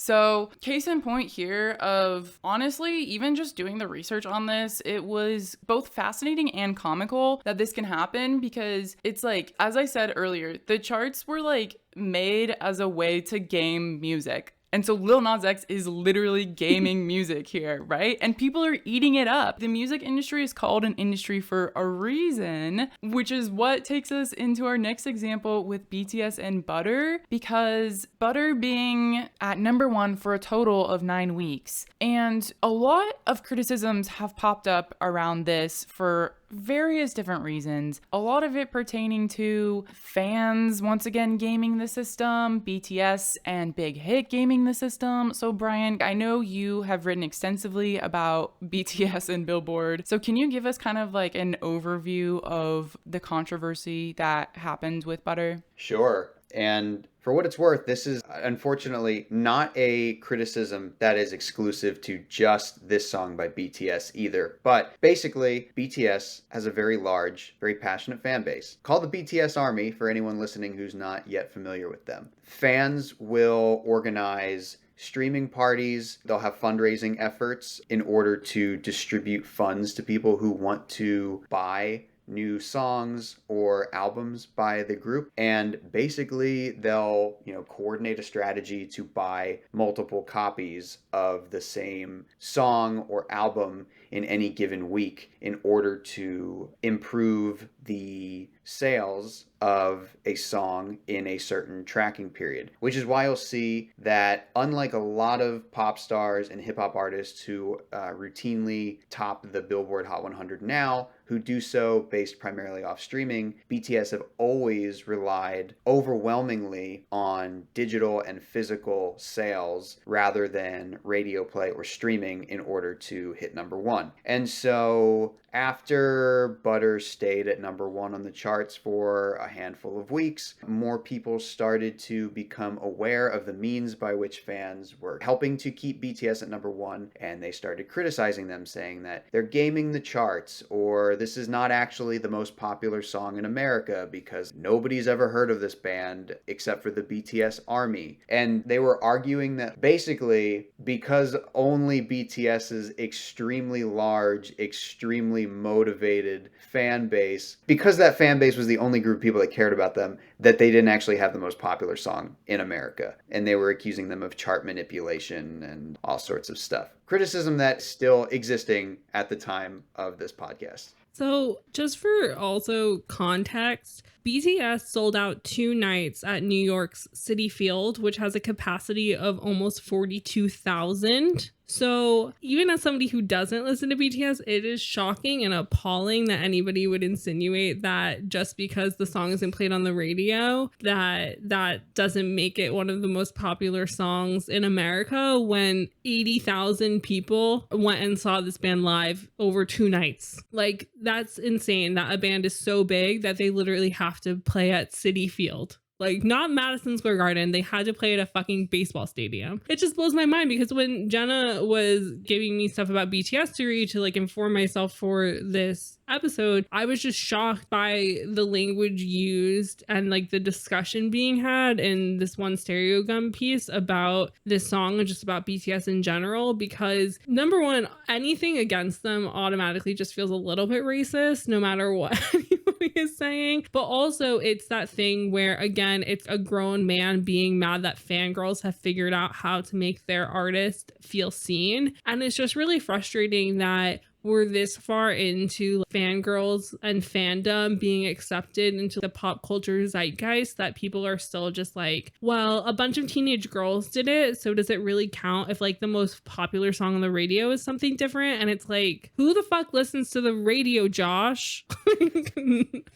So case in point here of honestly, even just doing the research on this, it was both fascinating and comical that this can happen because it's like, as I said earlier, the charts were like made as a way to game music. And so Lil Nas X is literally gaming music here, right? And people are eating it up. The music industry is called an industry for a reason, which is what takes us into our next example with BTS and Butter, because Butter being at number 1 for a total of 9 weeks. And a lot of criticisms have popped up around this for various different reasons. A lot of it pertaining to fans once again gaming the system, BTS and Big Hit gaming the system. So Bryan, I know you have written extensively about BTS and Billboard. So can you give us kind of like an overview of the controversy that happened with Butter? Sure. And for what it's worth, this is unfortunately not a criticism that is exclusive to just this song by BTS either. But basically, BTS has a very large, very passionate fan base called the BTS ARMY for anyone listening who's not yet familiar with them. Fans will organize streaming parties. They'll have fundraising efforts in order to distribute funds to people who want to buy new songs or albums by the group, and basically they'll coordinate a strategy to buy multiple copies of the same song or album in any given week in order to improve the sales of a song in a certain tracking period, which is why you'll see that unlike a lot of pop stars and hip hop artists who routinely top the Billboard Hot 100 now, who do so based primarily off streaming, BTS have always relied overwhelmingly on digital and physical sales rather than radio play or streaming in order to hit number 1. And so after Butter stayed at number 1 on the charts for a handful of weeks, more people started to become aware of the means by which fans were helping to keep BTS at number 1, and they started criticizing them, saying that they're gaming the charts, or this is not actually the most popular song in America because nobody's ever heard of this band except for the BTS ARMY. And they were arguing that basically because only BTS's extremely large, extremely motivated fan base, because that fan base was the only group of people that cared about them, that they didn't actually have the most popular song in America. And they were accusing them of chart manipulation and all sorts of stuff. Criticism that's still existing at the time of this podcast. So just for also context, BTS sold out 2 nights at New York's Citi Field, which has a capacity of almost 42,000. So even as somebody who doesn't listen to BTS, it is shocking and appalling that anybody would insinuate that just because the song isn't played on the radio, that doesn't make it one of the most popular songs in America, when 80,000 people went and saw this band live over 2 nights. Like, that's insane that a band is so big that they literally have to play at Citi Field. Like, not Madison Square Garden. They had to play at a fucking baseball stadium. It just blows my mind because when Jenna was giving me stuff about BTS to read to like inform myself for this episode, I was just shocked by the language used and like the discussion being had in this one Stereo Gum piece about this song and just about BTS in general, because number one, anything against them automatically just feels a little bit racist no matter what anybody is saying. But also it's that thing where, again, it's a grown man being mad that fangirls have figured out how to make their artist feel seen. And it's just really frustrating that we're this far into fangirls and fandom being accepted into the pop culture zeitgeist that people are still just like, well, a bunch of teenage girls did it, so does it really count if like the most popular song on the radio is something different? And it's like, who the fuck listens to the radio, Josh?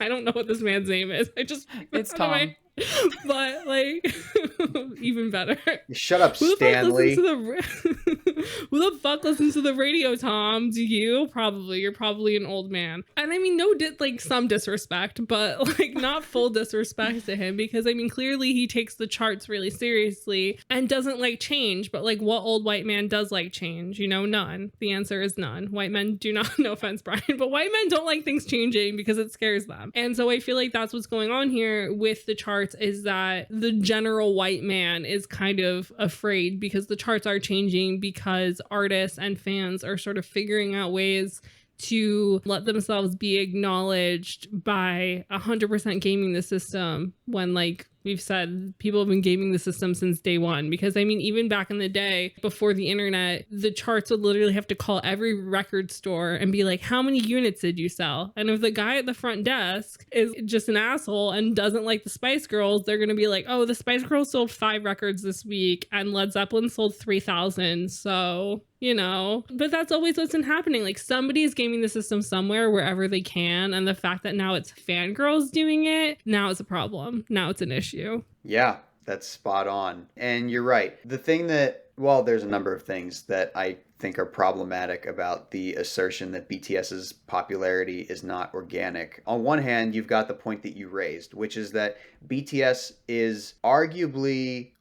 I don't know what this man's name is. It's Tom. But like, even better. Shut up, Stanley. Who the fuck listens to the radio, Tom? Do you? Probably. You're probably an old man. And I mean, like some disrespect, but like not full disrespect to him, because I mean, clearly he takes the charts really seriously and doesn't like change. But like, what old white man does like change? You know, none. The answer is none. White men do not, no offense, Brian, but white men don't like things changing because it scares them. And so I feel like that's what's going on here with the charts, is that the general white man is kind of afraid because the charts are changing, because artists and fans are sort of figuring out ways to let themselves be acknowledged by 100% gaming the system, when, like we've said, people have been gaming the system since day one. Because I mean, even back in the day before the internet, the charts would literally have to call every record store and be like, how many units did you sell? And if the guy at the front desk is just an asshole and doesn't like the Spice Girls, they're going to be like, oh, the Spice Girls sold 5 records this week and Led Zeppelin sold 3,000. So, you know, but that's always what's been happening. Like, somebody is gaming the system somewhere, wherever they can. And the fact that now it's fangirls doing it, now it's a problem. Now it's an issue. Yeah, that's spot on. And you're right. The thing that, well, there's a number of things that I think are problematic about the assertion that BTS's popularity is not organic. On one hand, you've got the point that you raised, which is that BTS is arguably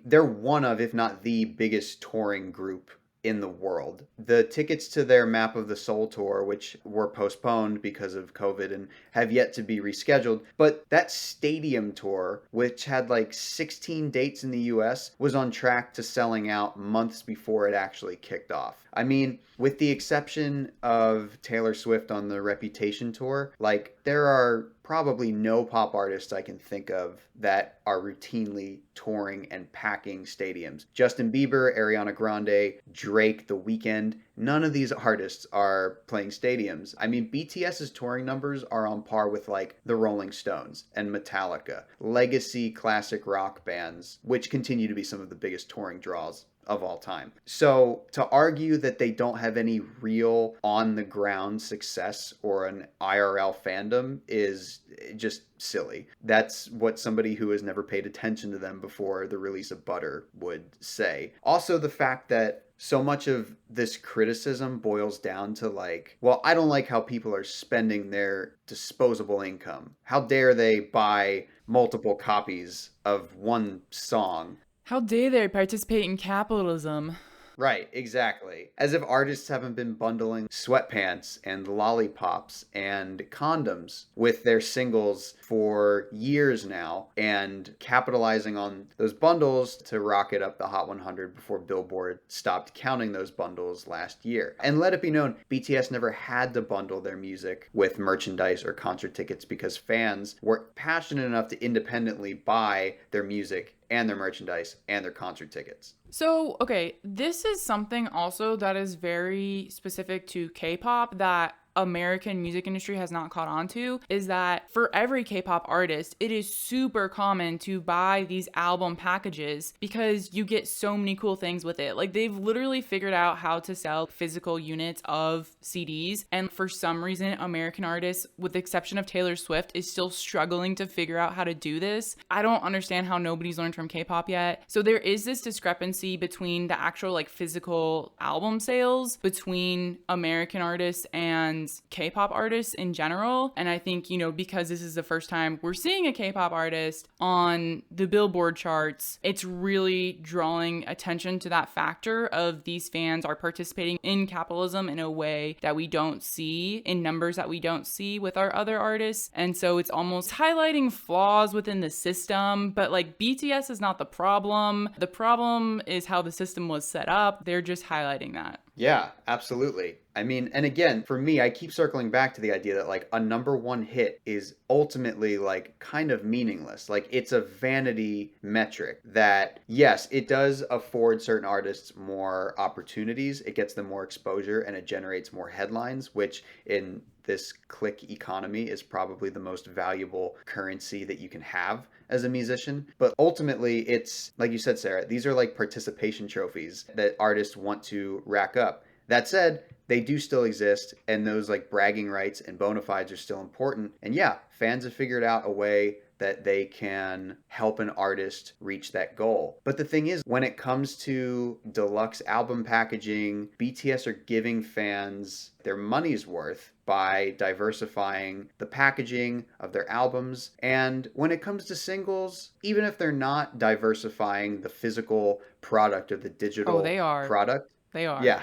they're one of, if not the biggest touring group in the world. The tickets to their Map of the Soul tour, which were postponed because of COVID and have yet to be rescheduled, but that stadium tour, which had like 16 dates in the US, was on track to selling out months before it actually kicked off. I mean, with the exception of Taylor Swift on the Reputation tour, like, there are probably no pop artists I can think of that are routinely touring and packing stadiums. Justin Bieber, Ariana Grande, Drake, The Weeknd, none of these artists are playing stadiums. I mean, BTS's touring numbers are on par with like the Rolling Stones and Metallica, legacy classic rock bands, which continue to be some of the biggest touring draws of all time. So to argue that they don't have any real on the ground success or an IRL fandom is just silly. That's what somebody who has never paid attention to them before the release of Butter would say. Also, the fact that so much of this criticism boils down to like, well, I don't like how people are spending their disposable income. How dare they buy multiple copies of one song? How dare they participate in capitalism? Right, exactly. As if artists haven't been bundling sweatpants and lollipops and condoms with their singles for years now, and capitalizing on those bundles to rocket up the Hot 100 before Billboard stopped counting those bundles last year. And let it be known, BTS never had to bundle their music with merchandise or concert tickets because fans were passionate enough to independently buy their music and their merchandise and their concert tickets. So, okay, this is something also that is very specific to K-pop that American music industry has not caught on to, is that for every K-pop artist, it is super common to buy these album packages because you get so many cool things with it. Like, they've literally figured out how to sell physical units of CDs, and for some reason, American artists, with the exception of Taylor Swift, is still struggling to figure out how to do this. I don't understand how nobody's learned from K-pop yet. So there is this discrepancy between the actual like physical album sales between American artists and K-pop artists in general. And I think, you know, because this is the first time we're seeing a K-pop artist on the Billboard charts, it's really drawing attention to that factor of these fans are participating in capitalism in a way that we don't see, in numbers that we don't see with our other artists. And so it's almost highlighting flaws within the system, but like BTS is not the problem. The problem is how the system was set up. They're just highlighting that. Yeah, absolutely. I mean, and again, for me, I keep circling back to the idea that like a number one hit is ultimately like kind of meaningless. Like, it's a vanity metric that, yes, it does afford certain artists more opportunities. It gets them more exposure and it generates more headlines, which in this click economy is probably the most valuable currency that you can have as a musician. But ultimately, it's like you said, Sarah, these are like participation trophies that artists want to rack up. That said, they do still exist, and those like bragging rights and bona fides are still important. And yeah, fans have figured out a way that they can help an artist reach that goal. But the thing is, when it comes to deluxe album packaging, BTS are giving fans their money's worth by diversifying the packaging of their albums. And when it comes to singles, even if they're not diversifying the physical product or the digital they are. product. They are. Yeah.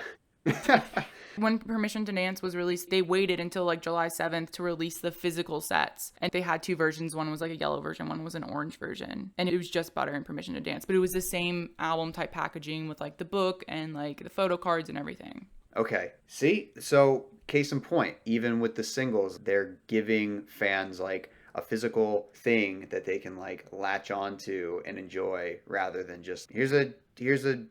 When Permission to Dance was released, they waited until like July 7th to release the physical sets. And they had two versions. One was like a yellow version, one was an orange version. And it was just Butter and Permission to Dance. But it was the same album type packaging with like the book and like the photo cards and everything. Okay. See? So, case in point, even with the singles, they're giving fans like a physical thing that they can like latch onto and enjoy rather than just here's a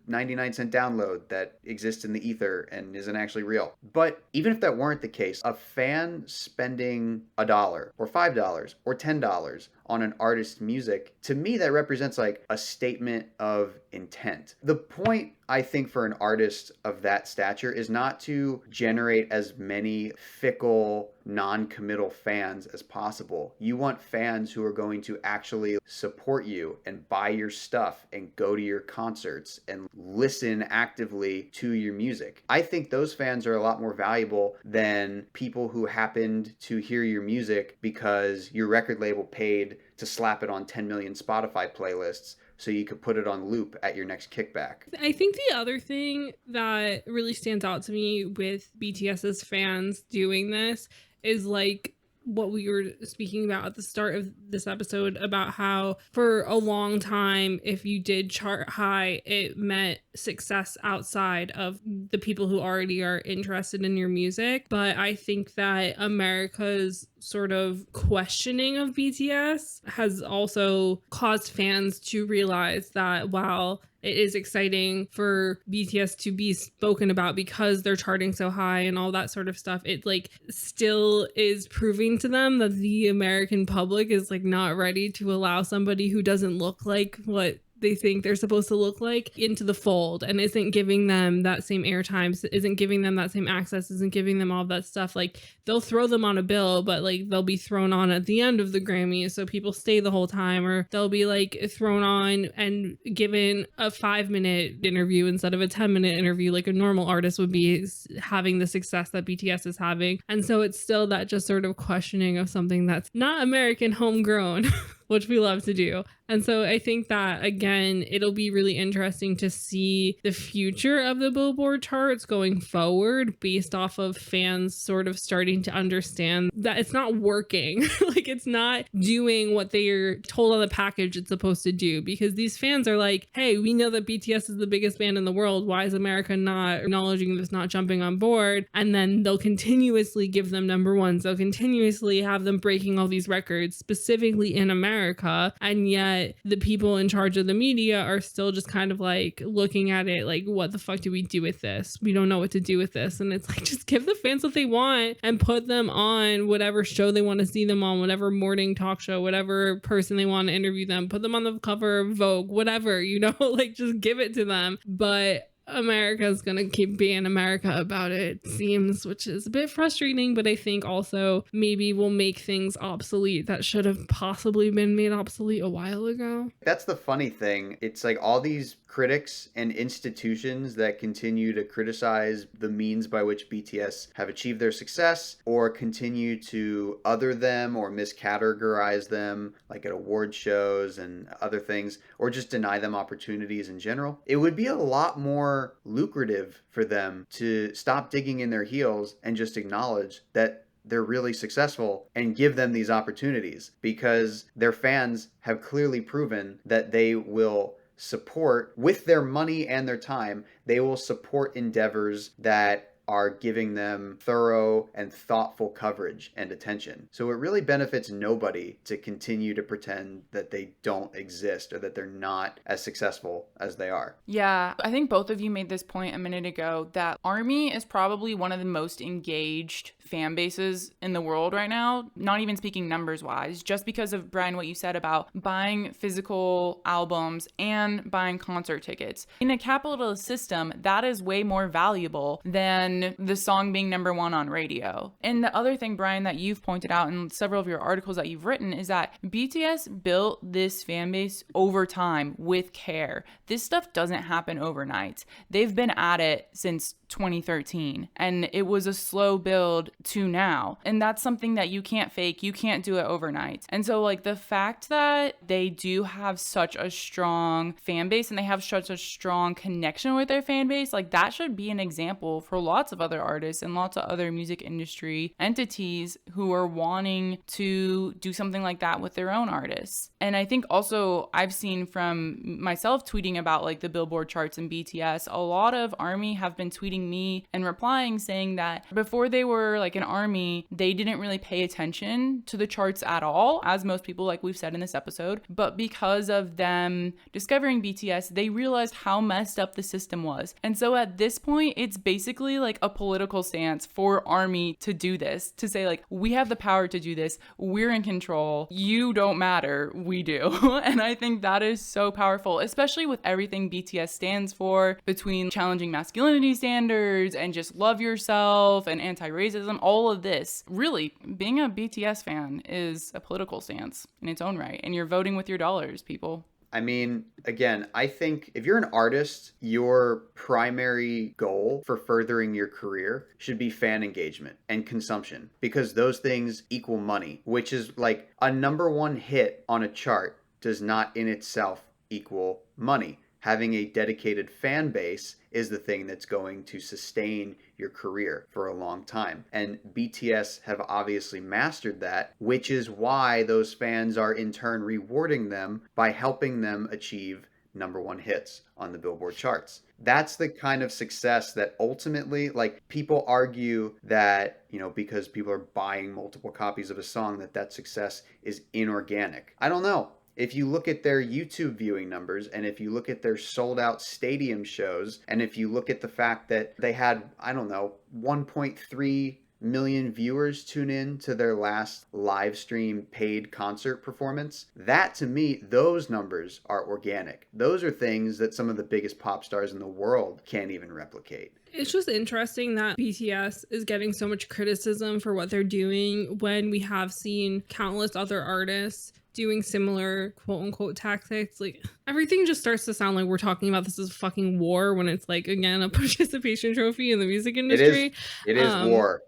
99-cent download that exists in the ether and isn't actually real. But even if that weren't the case, a fan spending $1 or $5 or $10 on an artist's music, to me that represents like a statement of intent. The point, I think, for an artist of that stature is not to generate as many fickle, non-committal fans as possible. You want fans who are going to actually support you and buy your stuff and go to your concerts and listen actively to your music. I think those fans are a lot more valuable than people who happened to hear your music because your record label paid to slap it on 10 million Spotify playlists so you could put it on loop at your next kickback. I think the other thing that really stands out to me with BTS's fans doing this is like what we were speaking about at the start of this episode about how for a long time, if you did chart high, it meant success outside of the people who already are interested in your music. But I think that America's sort of questioning of BTS has also caused fans to realize that while it is exciting for BTS to be spoken about because they're charting so high and all that sort of stuff, it like still is proving to them that the American public is like not ready to allow somebody who doesn't look like what they think they're supposed to look like into the fold and isn't giving them that same airtime, isn't giving them that same access, isn't giving them all of that stuff. Like they'll throw them on a bill, but like they'll be thrown on at the end of the Grammys so people stay the whole time, or they'll be like thrown on and given a 5-minute interview instead of a 10-minute interview like a normal artist would be having the success that BTS is having. And so it's still that just sort of questioning of something that's not American homegrown which we love to do. And so I think that, again, it'll be really interesting to see the future of the Billboard charts going forward based off of fans sort of starting to understand that it's not working. Like it's not doing what they're told on the package it's supposed to do, because these fans are like, hey, we know that BTS is the biggest band in the world. Why is America not acknowledging this, not jumping on board? And then they'll continuously give them number ones. They'll continuously have them breaking all these records specifically in America. And yet the people in charge of the media are still just kind of like looking at it like, what the fuck do we do with this? We don't know what to do with this. And it's like, just give the fans what they want and put them on whatever show they want to see them on, whatever morning talk show, whatever person they want to interview them, put them on the cover of Vogue, whatever, you know, like just give it to them. But America's gonna keep being America about it seems, which is a bit frustrating, but I think also maybe will make things obsolete that should have possibly been made obsolete a while ago. That's the funny thing. It's like all these critics and institutions that continue to criticize the means by which BTS have achieved their success, or continue to other them or miscategorize them like at award shows and other things, or just deny them opportunities in general. It would be a lot more lucrative for them to stop digging in their heels and just acknowledge that they're really successful and give them these opportunities, because their fans have clearly proven that they will support with their money and their time. They will support endeavors that are giving them thorough and thoughtful coverage and attention. So it really benefits nobody to continue to pretend that they don't exist or that they're not as successful as they are. Yeah, I think both of you made this point a minute ago that ARMY is probably one of the most engaged fan bases in the world right now, not even speaking numbers wise, just because of, Brian, what you said about buying physical albums and buying concert tickets. In a capitalist system, that is way more valuable than than the song being number one on radio. And the other thing, Brian, that you've pointed out in several of your articles that you've written is that BTS built this fan base over time with care. This stuff doesn't happen overnight. They've been at it since 2013, and it was a slow build to now, and that's something that you can't fake. You can't do it overnight. And so like the fact that they do have such a strong fan base and they have such a strong connection with their fan base, like that should be an example for lots of other artists and lots of other music industry entities who are wanting to do something like that with their own artists. And I think also I've seen from myself tweeting about like the Billboard charts and BTS, a lot of ARMY have been tweeting me and replying saying that before they were like an ARMY, they didn't really pay attention to the charts at all, as most people, like we've said in this episode. But because of them discovering BTS, they realized how messed up the system was. And so at this point, it's basically like a political stance for ARMY to do this, to say like, we have the power to do this. We're in control. You don't matter. We do. And I think that is so powerful, especially with everything BTS stands for, between challenging masculinity standards and just love yourself and anti-racism, all of this. Really, being a BTS fan is a political stance in its own right, and you're voting with your dollars, people. I mean, again, I think if you're an artist, your primary goal for furthering your career should be fan engagement and consumption, because those things equal money, which is like a number one hit on a chart does not in itself equal money. Having a dedicated fan base is the thing that's going to sustain your career for a long time. And BTS have obviously mastered that, which is why those fans are in turn rewarding them by helping them achieve number one hits on the Billboard charts. That's the kind of success that ultimately, like, people argue that, you know, because people are buying multiple copies of a song, that success is inorganic. I don't know. If you look at their YouTube viewing numbers, and if you look at their sold out stadium shows, and if you look at the fact that they had, 1.3 million viewers tune in to their last live stream paid concert performance, that to me, those numbers are organic. Those are things that some of the biggest pop stars in the world can't even replicate. It's just interesting that BTS is getting so much criticism for what they're doing when we have seen countless other artists doing similar quote unquote tactics. Like, everything just starts to sound like we're talking about this as a fucking war when it's like, again, a participation trophy in the music industry. It is war.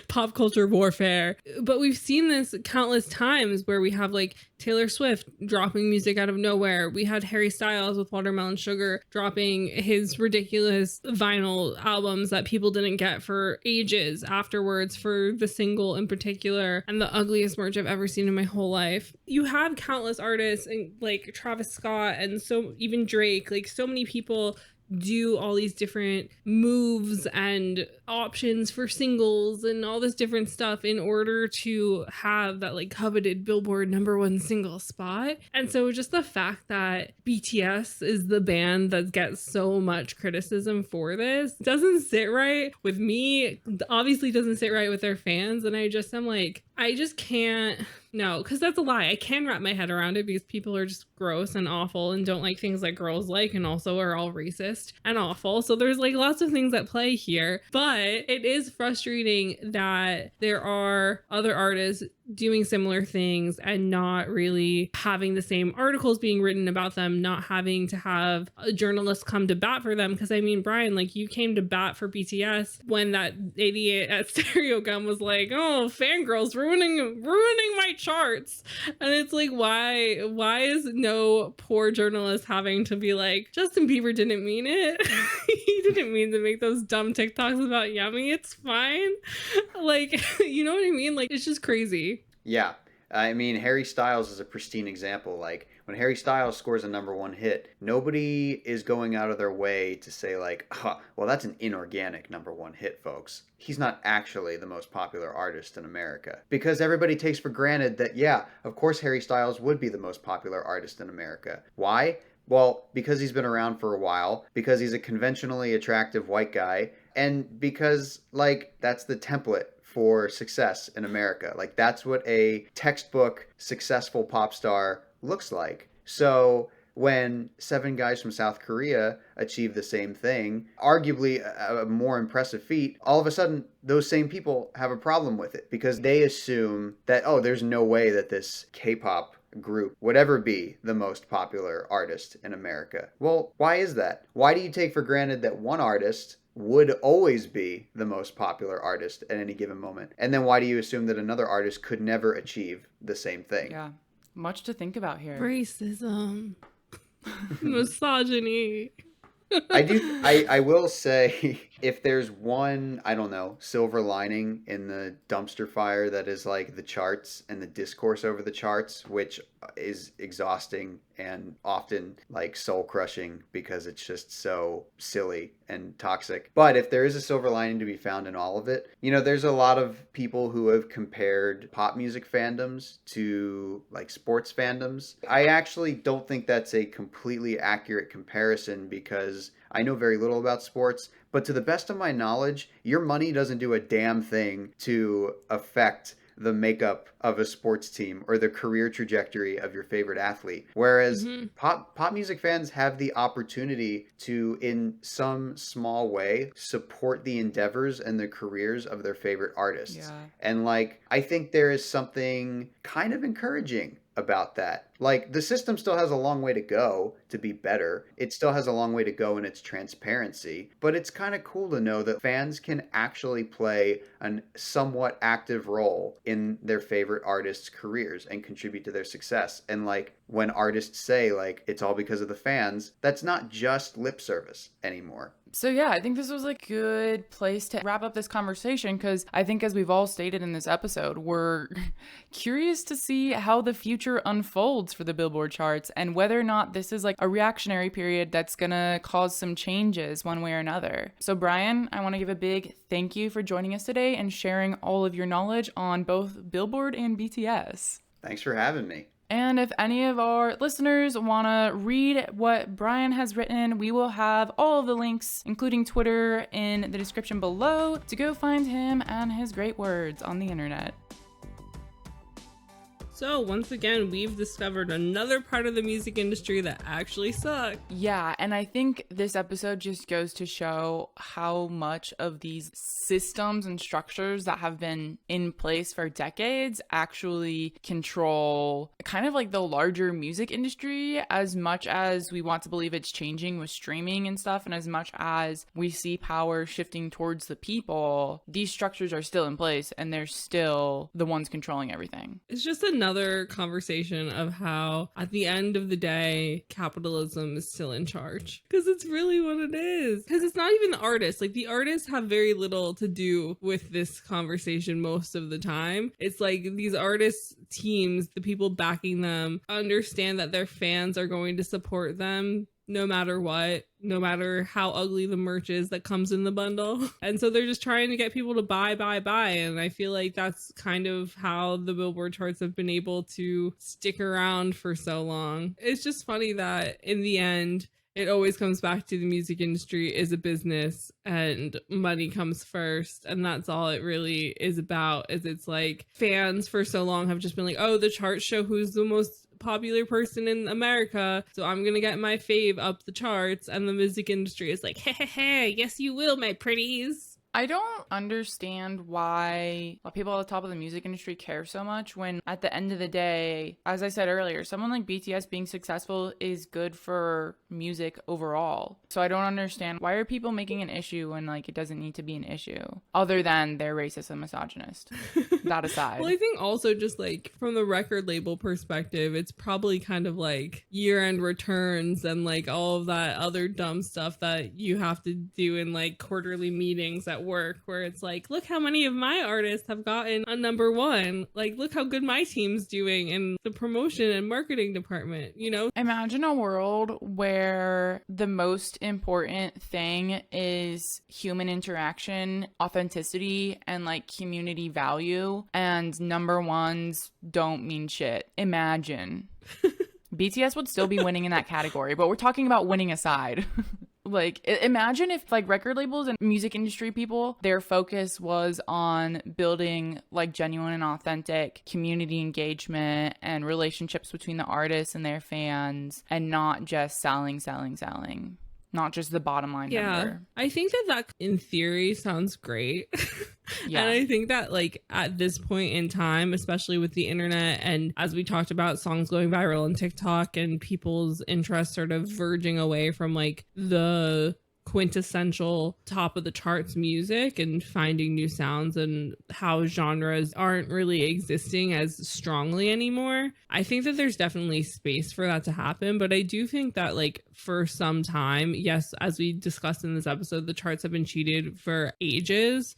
Pop culture warfare. But we've seen this countless times where we have like Taylor Swift dropping music out of nowhere. We had Harry Styles with Watermelon Sugar dropping his ridiculous vinyl albums that people didn't get for ages afterwards for the single in particular, and the ugliest merch I've ever seen in my whole life. You have countless artists and like Travis Scott and so even Drake, like so many people do all these different moves and options for singles and all this different stuff in order to have that like coveted Billboard number one single spot. And so just the fact that BTS is the band that gets so much criticism for this doesn't sit right with me, obviously doesn't sit right with their fans. And I'm like, I just can't. No, because that's a lie. I can wrap my head around it because people are just gross and awful and don't like things that girls like, and also are all racist and awful. So there's like lots of things at play here. But it is frustrating that there are other artists doing similar things and not really having the same articles being written about them, not having to have a journalist come to bat for them. Because I mean, Brian, like, you came to bat for BTS when that 88 at Stereo Gum was like, oh, fangirls ruining my charts. And it's like, why is no poor journalist having to be like, Justin Bieber didn't mean it. He didn't mean to make those dumb TikToks about Yummy. It's fine. Like, you know what I mean? Like, it's just crazy. Yeah. I mean, Harry Styles is a pristine example. Like, when Harry Styles scores a number one hit, nobody is going out of their way to say like, well, that's an inorganic number one hit, folks. He's not actually the most popular artist in America. Because everybody takes for granted that, yeah, of course Harry Styles would be the most popular artist in America. Why? Well, because he's been around for a while, because he's a conventionally attractive white guy, and because, like, that's the template for success in America. Like, that's what a textbook successful pop star looks like. So when 7 guys from South Korea achieve the same thing, arguably a more impressive feat, all of a sudden those same people have a problem with it because they assume that, oh, there's no way that this K-pop group would ever be the most popular artist in America. Well, why is that? Why do you take for granted that one artist would always be the most popular artist at any given moment? And then why do you assume that another artist could never achieve the same thing? Yeah. Much to think about here. Racism. Misogyny. I will say, if there's one, I don't know, silver lining in the dumpster fire that is like the charts and the discourse over the charts, which is exhausting and often like soul crushing because it's just so silly and toxic. But if there is a silver lining to be found in all of it, you know, there's a lot of people who have compared pop music fandoms to like sports fandoms. I actually don't think that's a completely accurate comparison because I know very little about sports, but to the best of my knowledge, your money doesn't do a damn thing to affect the makeup of a sports team or the career trajectory of your favorite athlete. Whereas pop music fans have the opportunity to, in some small way, support the endeavors and the careers of their favorite artists. Yeah. And like, I think there is something kind of encouraging about that. Like, the system still has a long way to go to be better. It still has a long way to go in its transparency, but it's kind of cool to know that fans can actually play a somewhat active role in their favorite artists' careers and contribute to their success. And like, when artists say like it's all because of the fans, that's not just lip service anymore. So yeah, I think this was a good place to wrap up this conversation because I think, as we've all stated in this episode, we're curious to see how the future unfolds for the Billboard charts and whether or not this is like a reactionary period that's gonna cause some changes one way or another. So Bryan, I want to give a big thank you for joining us today and sharing all of your knowledge on both Billboard and BTS. Thanks for having me. And if any of our listeners want to read what Bryan has written, we will have all of the links, including Twitter, in the description below to go find him and his great words on the internet. So once again, we've discovered another part of the music industry that actually sucks. Yeah, and I think this episode just goes to show how much of these systems and structures that have been in place for decades actually control kind of like the larger music industry, as much as we want to believe it's changing with streaming and stuff, and as much as we see power shifting towards the people, these structures are still in place and they're still the ones controlling everything. It's just another conversation of how at the end of the day capitalism is still in charge, because it's really what it is. Because it's not even the artists. Like, the artists have very little to do with this conversation most of the time. It's like these artists teams, the people backing them, understand that their fans are going to support them no matter what, no matter how ugly the merch is that comes in the bundle. And so they're just trying to get people to buy. And I feel like that's kind of how the Billboard charts have been able to stick around for so long. It's just funny that in the end, it always comes back to the music industry is a business and money comes first. And that's all it really is about. Is it's like fans for so long have just been like, oh, the charts show who's the most popular person in America, so I'm gonna get my fave up the charts. And the music industry is like, hey, yes you will, my pretties. I don't understand why people at the top of the music industry care so much when, at the end of the day, as I said earlier, someone like BTS being successful is good for music overall. So I don't understand, why are people making an issue when like it doesn't need to be an issue, other than they're racist and misogynist. That aside. Well, I think also just like from the record label perspective, it's probably kind of like year-end returns and like all of that other dumb stuff that you have to do in like quarterly meetings at work, where it's like, look how many of my artists have gotten a #1, like look how good my team's doing in the promotion and marketing department, you know. Imagine a world where the most important thing is human interaction, authenticity, and like community value, and #1s don't mean shit. Imagine. BTS would still be winning in that category, but we're talking about winning aside. Like, imagine if like record labels and music industry people, their focus was on building like genuine and authentic community engagement and relationships between the artists and their fans, and not just selling, not just the bottom line number. I think that in theory sounds great. Yeah. And I think that like at this point in time, especially with the internet, and as we talked about, songs going viral on TikTok and people's interest sort of verging away from like the quintessential top of the charts music and finding new sounds, and how genres aren't really existing as strongly anymore. I think that there's definitely space for that to happen, but I do think that like for some time, yes, as we discussed in this episode, the charts have been cheated for ages.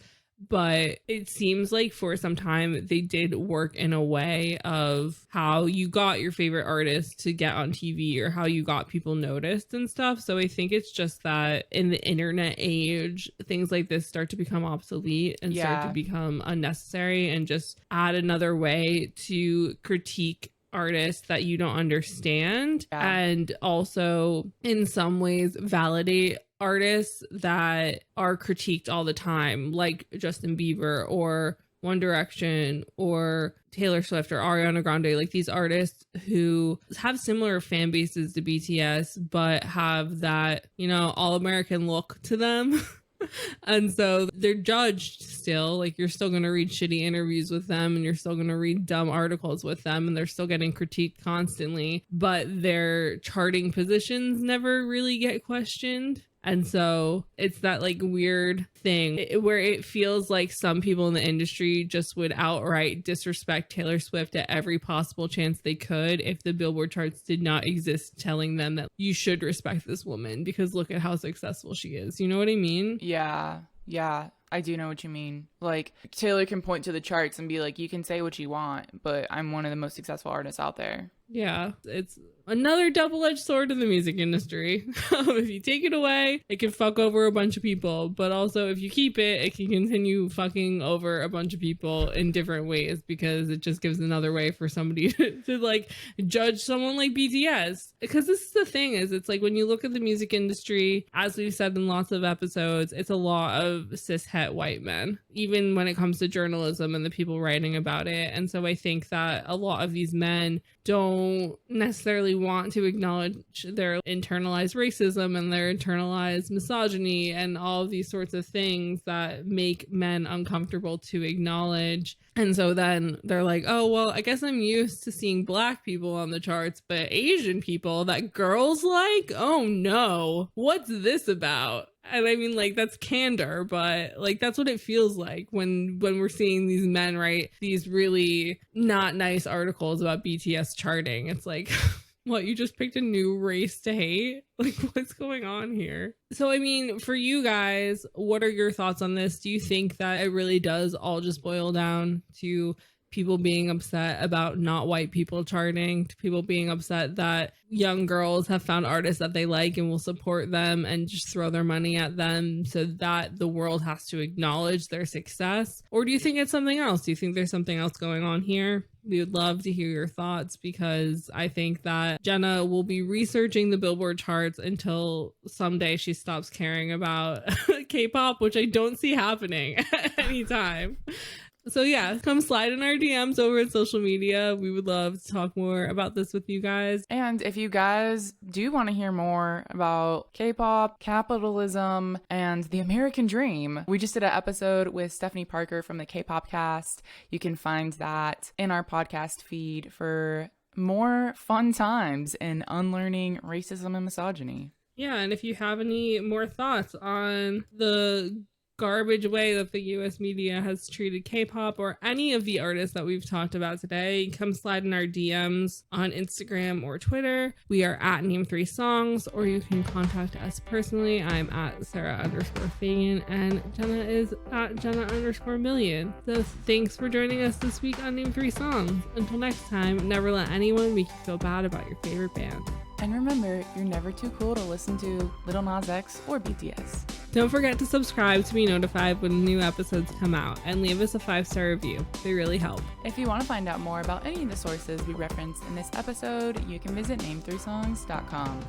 But it seems like for some time they did work in a way of how you got your favorite artist to get on TV, or how you got people noticed and stuff. So I think it's just that in the internet age, things like this start to become obsolete and start to become unnecessary, and just add another way to critique artists that you don't understand, and also in some ways validate artists that are critiqued all the time, like Justin Bieber or One Direction or Taylor Swift or Ariana Grande, like these artists who have similar fan bases to BTS but have that, you know, all-American look to them. And so they're judged still. Like, you're still going to read shitty interviews with them, and you're still going to read dumb articles with them, and they're still getting critiqued constantly, but their charting positions never really get questioned. And so it's that like weird thing where it feels like some people in the industry just would outright disrespect Taylor Swift at every possible chance they could if the Billboard charts did not exist, telling them that you should respect this woman because look at how successful she is. You know what I mean? Yeah. I do know what you mean. Like, Taylor can point to the charts and be like, you can say what you want, but I'm one of the most successful artists out there. Yeah, it's another double-edged sword in the music industry. If you take it away, it can fuck over a bunch of people, but also if you keep it, it can continue fucking over a bunch of people in different ways, because it just gives another way for somebody to like judge someone like BTS. Because this is the thing, is it's like when you look at the music industry, as we've said in lots of episodes, it's a lot of cishet white men, even when it comes to journalism and the people writing about it. And so I think that a lot of these men don't necessarily want to acknowledge their internalized racism and their internalized misogyny and all of these sorts of things that make men uncomfortable to acknowledge. And so then they're like, oh, well, I guess I'm used to seeing black people on the charts, but Asian people that girls like? Oh no, what's this about? And I mean, like, that's candor, but like that's what it feels like when we're seeing these men write these really not nice articles about BTS charting. It's like, what, you just picked a new race to hate? Like, what's going on here? So, I mean, for you guys, what are your thoughts on this? Do you think that it really does all just boil down to people being upset about not white people charting, to people being upset that young girls have found artists that they like and will support them and just throw their money at them so that the world has to acknowledge their success? Or do you think it's something else? Do you think there's something else going on here? We would love to hear your thoughts, because I think that Jenna will be researching the Billboard charts until someday she stops caring about K-pop, which I don't see happening at any time. So yeah, come slide in our DMs over at social media. We would love to talk more about this with you guys. And if you guys do want to hear more about K-pop, capitalism, and the American dream, we just did an episode with Stephanie Parker from the K-pop cast. You can find that in our podcast feed for more fun times in unlearning racism and misogyny. Yeah, and if you have any more thoughts on the garbage way that the US media has treated K-pop or any of the artists that we've talked about today, come slide in our DMs on Instagram or Twitter. We are at Name3Songs, or you can contact us personally. I'm at Sarah_Fagan, and Jenna is at Jenna_Million. So thanks for joining us this week on Name3Songs. Until next time, never let anyone make you feel bad about your favorite band. And remember, you're never too cool to listen to Lil Nas X or BTS. Don't forget to subscribe to be notified when new episodes come out, and leave us a 5-star review. They really help. If you want to find out more about any of the sources we referenced in this episode, you can visit name3songs.com.